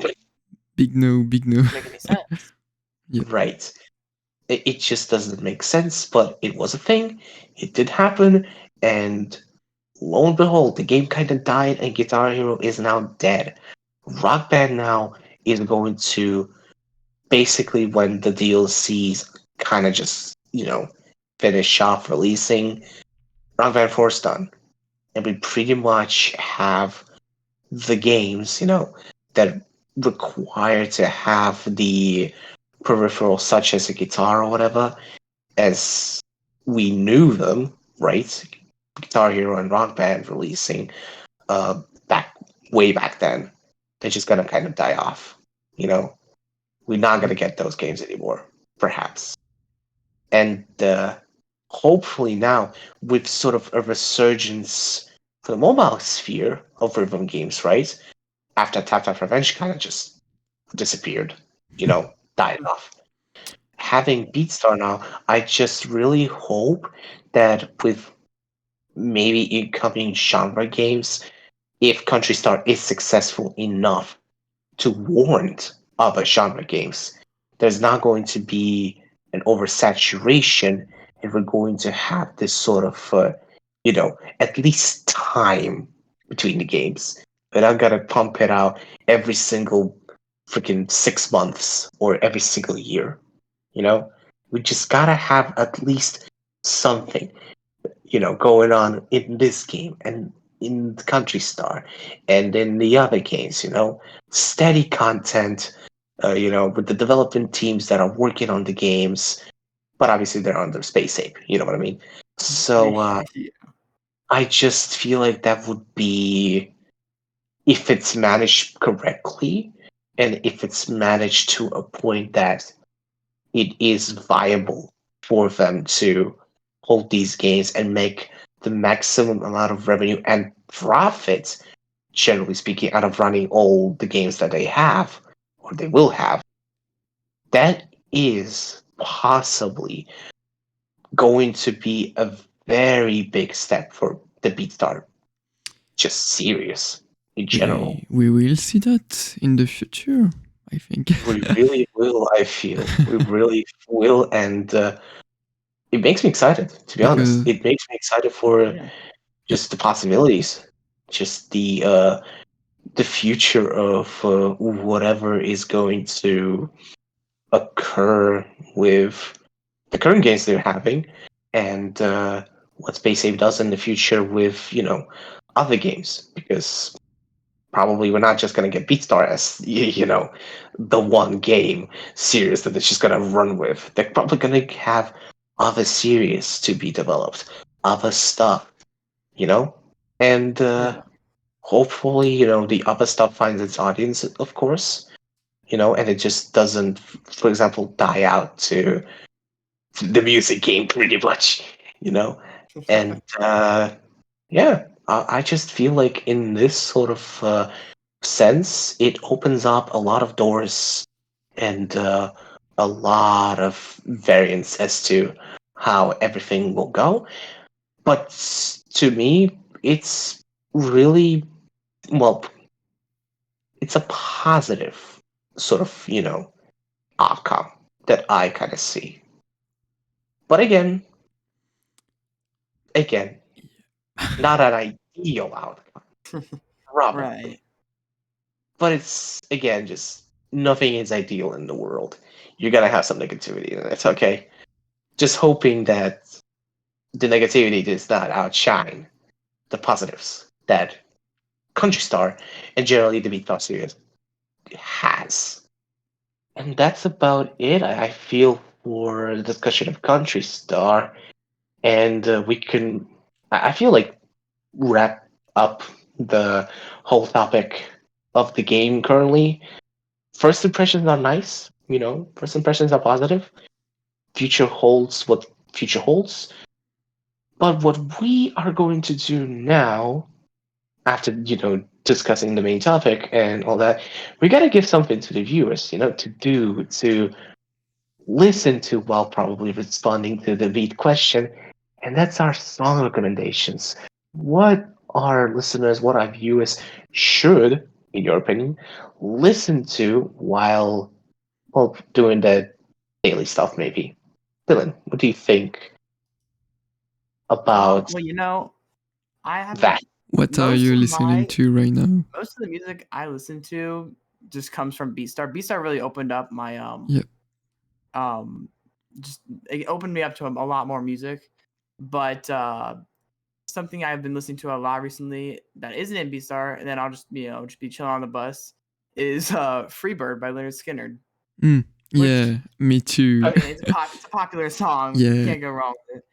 Speaker 2: Big no.
Speaker 3: Doesn't make any sense.
Speaker 2: Yeah.
Speaker 1: Right. It just doesn't make sense, but it was a thing. It did happen, and lo and behold, the game kind of died, and Guitar Hero is now dead. Rock Band now is going to basically, when the DLCs kind of just, finish off releasing, Rock Band 4 is done. And we pretty much have the games, that require to have the peripheral, such as a guitar or whatever, as we knew them, right? Guitar Hero and Rock Band releasing back way back then. They're just gonna kind of die off, We're not gonna get those games anymore, perhaps. And hopefully now, with sort of a resurgence for the mobile sphere of rhythm games, right? After Tap Tap Revenge kind of just disappeared, died off. Having Beatstar now, I just really hope that with maybe incoming genre games, if Countrystar is successful enough to warrant other genre games, there's not going to be an oversaturation, and we're going to have this sort of, at least time between the games. We're not gonna pump it out every single freaking 6 months or every single year. We just gotta have at least something, going on in this game and in the Countrystar and in the other games, steady content, with the development teams that are working on the games, but obviously they're under Space Ape, you know what I mean? So I just feel like that would be, if it's managed correctly, and if it's managed to a point that it is viable for them to hold these games and make the maximum amount of revenue and profits, generally speaking, out of running all the games that they have or they will have, that is possibly going to be a very big step for the Beatstar. Just serious in general.
Speaker 2: We will see that in the future, I think.
Speaker 1: We really will, I feel. We really will, and it makes me excited, to be honest.
Speaker 2: Because
Speaker 1: It makes me excited for
Speaker 3: Yeah.
Speaker 1: just the possibilities, just the future of whatever is going to occur with the current games they're having, and what Space Ape does in the future with other games, because probably we're not just going to get Beatstar as the one game series that it's just going to run with. They're probably going to have other series to be developed, other stuff, and hopefully the other stuff finds its audience, of course, and it just doesn't, for example, die out to the music game pretty much, and yeah, I just feel like in this sort of sense, it opens up a lot of doors and a lot of variants as to how everything will go. But to me, it's really, well, it's a positive sort of, outcome that I kind of see. But again, not an ideal outcome, probably.
Speaker 3: Right.
Speaker 1: But it's, again, just nothing is ideal in the world. You're gonna have some negativity, and it's okay. Just hoping that the negativity does not outshine the positives that Countrystar and generally the Beatstar series has. And that's about it, I feel, for the discussion of Countrystar. And we can, I feel like, wrap up the whole topic of the game currently. First impressions are nice, first impressions are positive. Future holds what future holds. But what we are going to do now, after, discussing the main topic and all that, we got to give something to the viewers, to listen to while probably responding to the beat question. And that's our song recommendations. What our listeners, what our viewers should, in your opinion, listen to while doing the daily stuff, maybe. Dylan, what do you think about
Speaker 3: Well, I have
Speaker 1: that?
Speaker 2: what are you listening to right now?
Speaker 3: most of the music I listen to just comes from Beatstar. Beatstar really opened up my
Speaker 2: Yep.
Speaker 3: just it opened me up to a lot more music. But something I've been listening to a lot recently that isn't in Beatstar, and then I'll just just be chilling on the bus, is Freebird by Leonard Skinner.
Speaker 2: Yeah, me too.
Speaker 3: I mean, it's a popular song.
Speaker 2: Yeah.
Speaker 3: You can't go wrong with it.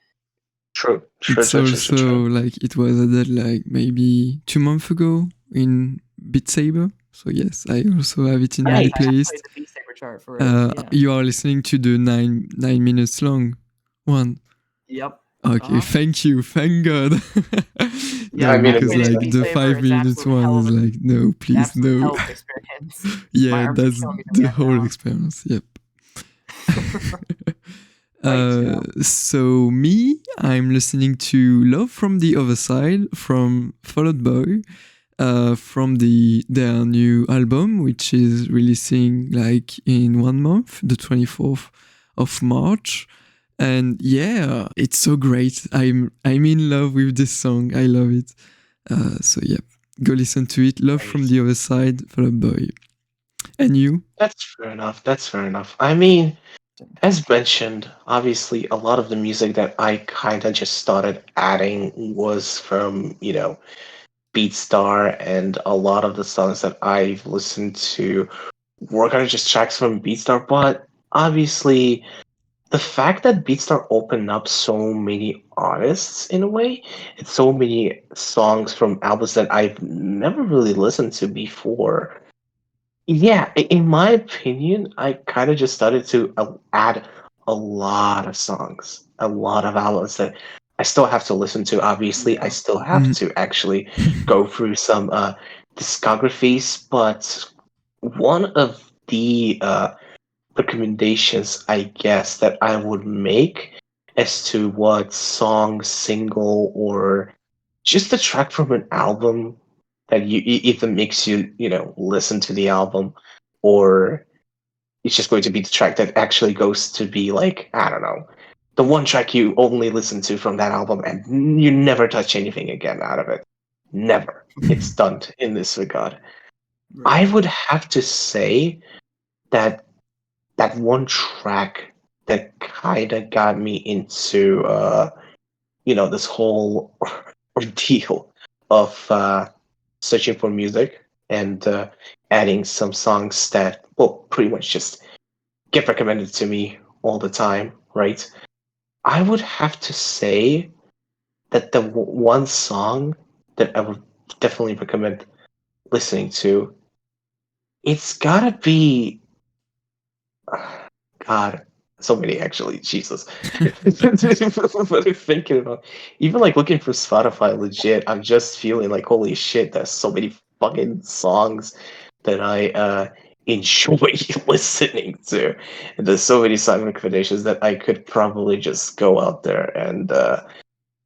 Speaker 1: True.
Speaker 2: It's also like it was added like maybe 2 months ago in Beat Saber. So yes, I also have it in my
Speaker 3: I
Speaker 2: playlist.
Speaker 3: played the Beat Saber chart for it.
Speaker 2: You are listening to the 9 minutes long one.
Speaker 3: Yep.
Speaker 2: Okay, thank you, thank God.
Speaker 3: Yeah,
Speaker 2: no, because
Speaker 3: played
Speaker 2: like the 5 minutes one is like no, please no. Yeah, that's the whole experience. Yep. So me, I'm listening to Love from the Other Side from InfiniteBoi, from their new album, which is releasing like in 1 month, the 24th of March. And yeah, it's so great. I'm in love with this song. I love it. So yeah, go listen to it. Love from the Other Side, InfiniteBoi. And you?
Speaker 1: That's fair enough. I mean, as mentioned, obviously a lot of the music that I kind of just started adding was from, Beatstar, and a lot of the songs that I've listened to were kind of just tracks from Beatstar, but obviously the fact that Beatstar opened up so many artists in a way, and so many songs from albums that I've never really listened to before. Yeah, in my opinion, I kind of just started to add a lot of songs, a lot of albums that I still have to listen to. Obviously, I
Speaker 3: Yeah.
Speaker 1: still have to actually go through some discographies. But one of the recommendations, I guess, that I would make as to what song, single, or just a track from an album that you either makes you, listen to the album, or it's just going to be the track that actually goes to be like, I don't know, the one track you only listen to from that album and you never touch anything again out of it. Never. It's done in this regard. I
Speaker 3: Right.
Speaker 1: would have to say that that one track that kind of got me into this whole ordeal of searching for music and adding some songs that pretty much just get recommended to me all the time, right? I would have to say that the one song that I would definitely recommend listening to, it's gotta be God, so many actually. Jesus. But I'm thinking about even like looking for Spotify legit, I'm just feeling like holy shit, there's so many fucking songs that I enjoy listening to. And there's so many song recommendations that I could probably just go out there and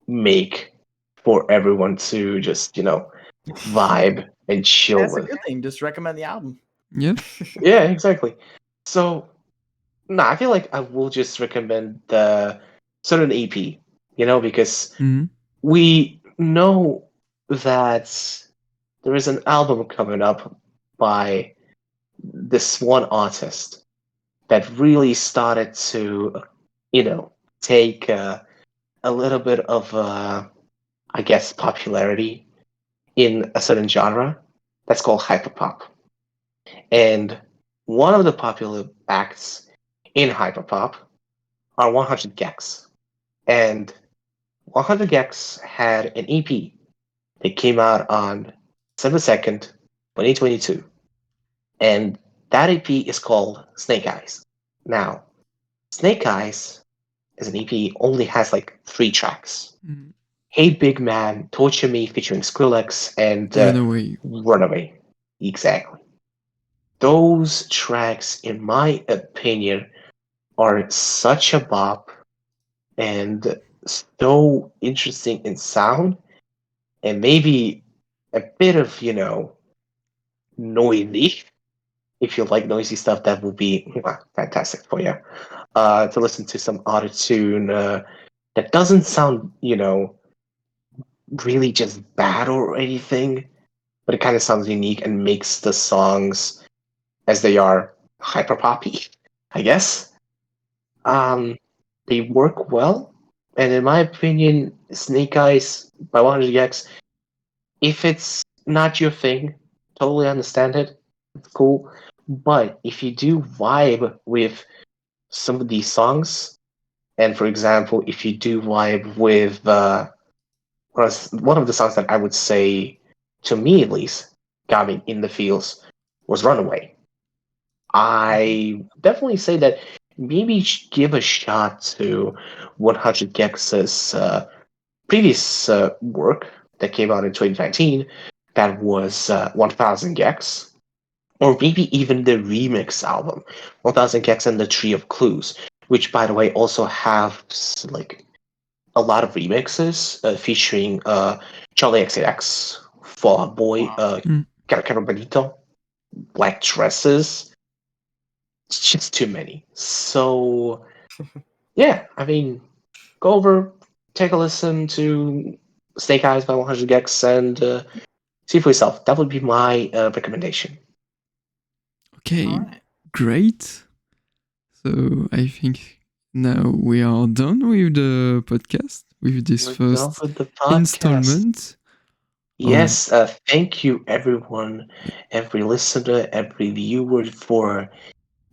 Speaker 1: make for everyone to just, vibe and chill
Speaker 3: That's a
Speaker 1: with.
Speaker 3: good thing. Just recommend the album.
Speaker 2: Yeah.
Speaker 1: Yeah, exactly. So no, I feel like I will just recommend the certain EP, because
Speaker 2: Mhm.
Speaker 1: we know that there is an album coming up by this one artist that really started to, take a little bit of, I guess, popularity in a certain genre that's called hyperpop. And one of the popular acts in hyperpop are 100 Gex. And 100 Gex had an EP that came out on December 2nd, 2022. And that EP is called Snake Eyes. Now, Snake Eyes as an EP only has like 3 tracks.
Speaker 2: Mhm.
Speaker 1: Hey Big Man, Torture Me featuring Skrillex, and
Speaker 2: Runaway.
Speaker 1: Runaway. Exactly. Those tracks, in my opinion, are such a bop and so interesting in sound and maybe a bit of, noisy. If you like noisy stuff, that will be fantastic for you. To listen to some auto tune that doesn't sound, really just bad or anything, but it kind of sounds unique and makes the songs as they are hyper poppy, I guess. Um, they work well, and in my opinion, Snake Eyes by 100X, if it's not your thing, totally understand it. It's cool. But if you do vibe with some of these songs, and for example, if you do vibe with one of the songs that I would say, to me at least, got me in the feels was Runaway. I definitely say that maybe give a shot to 100 Gex's previous work that came out in 2019 that was 1000 Gex, or maybe even the remix album 1000 Gex and the Tree of Clues, which by the way also have like a lot of remixes featuring Charlie XCX, Fall Out Boy,
Speaker 3: Wow.
Speaker 2: Mm.
Speaker 1: Cara Bonito, Black Dresses. It's just too many. So yeah, I mean, go over, take a listen to Snake Eyes by 100 Gex and see for yourself. That would be my recommendation.
Speaker 2: Okay,
Speaker 3: All right.
Speaker 2: great. So I think now we are done with the podcast, with this
Speaker 1: We're done
Speaker 2: first
Speaker 1: with the podcast.
Speaker 2: installment of.
Speaker 1: Yes, thank you everyone, every listener, every viewer for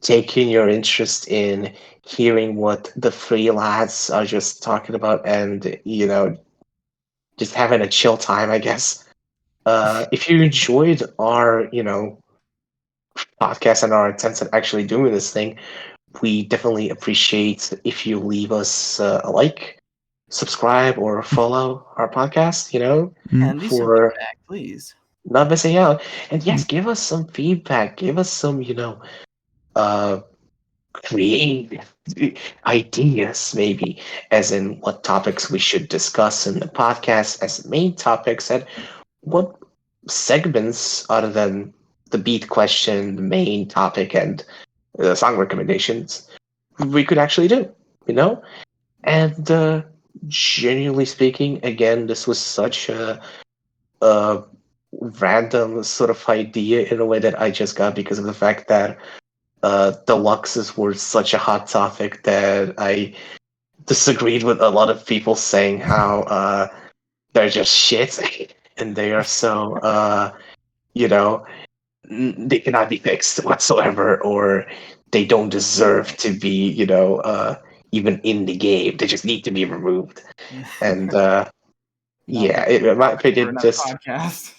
Speaker 1: taking your interest in hearing what the three lads are just talking about and, just having a chill time, I guess. If you enjoyed our, podcast and our attempts at actually doing this thing, we definitely appreciate if you leave us a like, subscribe or follow our podcast,
Speaker 3: And leave some
Speaker 1: for
Speaker 3: feedback, please.
Speaker 1: not missing out. And
Speaker 2: Mm.
Speaker 1: yes, give us some feedback. Give us some, uh, creative ideas, maybe, as in what topics we should discuss in the podcast as main topics, and what segments, other than the beat question, the main topic, and song recommendations, we could actually do, you know? And genuinely speaking, again, this was such a random sort of idea in a way that I just got because of the fact that deluxes were such a hot topic that I disagreed with a lot of people saying how they're just shit and they are so you know they cannot be fixed whatsoever, or they don't deserve to be even in the game. They just need to be removed. And yeah, in my
Speaker 3: For
Speaker 1: opinion,
Speaker 3: another
Speaker 1: just
Speaker 3: podcast.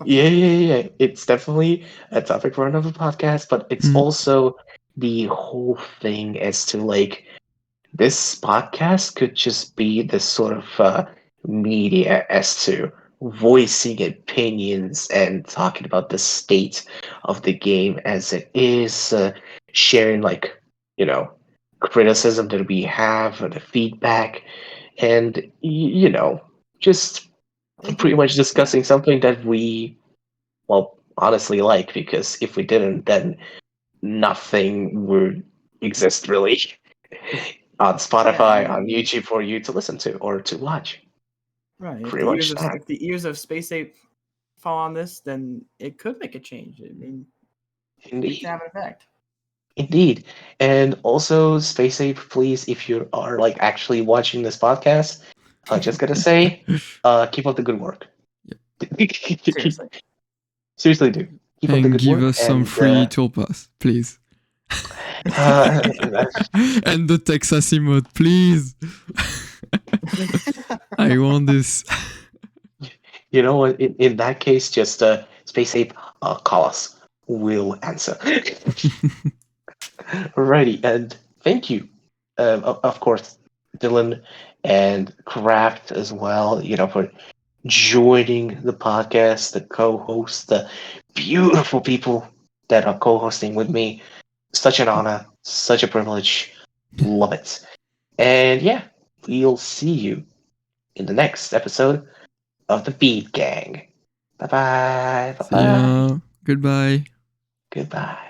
Speaker 1: yeah. It's definitely a topic for another podcast, but it's
Speaker 2: Mm.
Speaker 1: also the whole thing as to like this podcast could just be this sort of media as to voicing opinions and talking about the state of the game as it is, sharing like you know criticism that we have, or the feedback, and just
Speaker 3: It
Speaker 1: pretty
Speaker 3: can,
Speaker 1: much
Speaker 3: yeah.
Speaker 1: discussing something that we, well, honestly like, because if we didn't, then nothing would exist really on
Speaker 3: Yeah, I
Speaker 1: Spotify, on
Speaker 3: mean,
Speaker 1: YouTube for you to listen to or to watch.
Speaker 3: right.
Speaker 1: Pretty much that.
Speaker 3: If the ears of Space Ape fall on this, then it could make a change. I mean, it can
Speaker 1: Indeed.
Speaker 3: have an effect.
Speaker 1: Indeed. And also, Stay safe, please, if you are like actually watching this podcast. Just gonna say, keep up the good work.
Speaker 3: Seriously.
Speaker 1: Seriously, do. Keep up the
Speaker 2: And
Speaker 1: good
Speaker 2: give
Speaker 1: work.
Speaker 2: us some
Speaker 1: And
Speaker 2: free tour pass, please.
Speaker 1: that's
Speaker 2: And the Texas emote, please. I want this.
Speaker 1: you know what? In that case, just Space Ape, call us. We'll answer. Alrighty, and thank you, of course, Dylan and Craft as well. For joining the podcast, the co-host, the beautiful people that are co-hosting with me. Such an honor, such a privilege. Love it. And yeah, we'll see you in the next episode of the Beat Gang. Bye bye. Bye
Speaker 2: See
Speaker 1: bye.
Speaker 2: ya. Goodbye.
Speaker 1: Goodbye.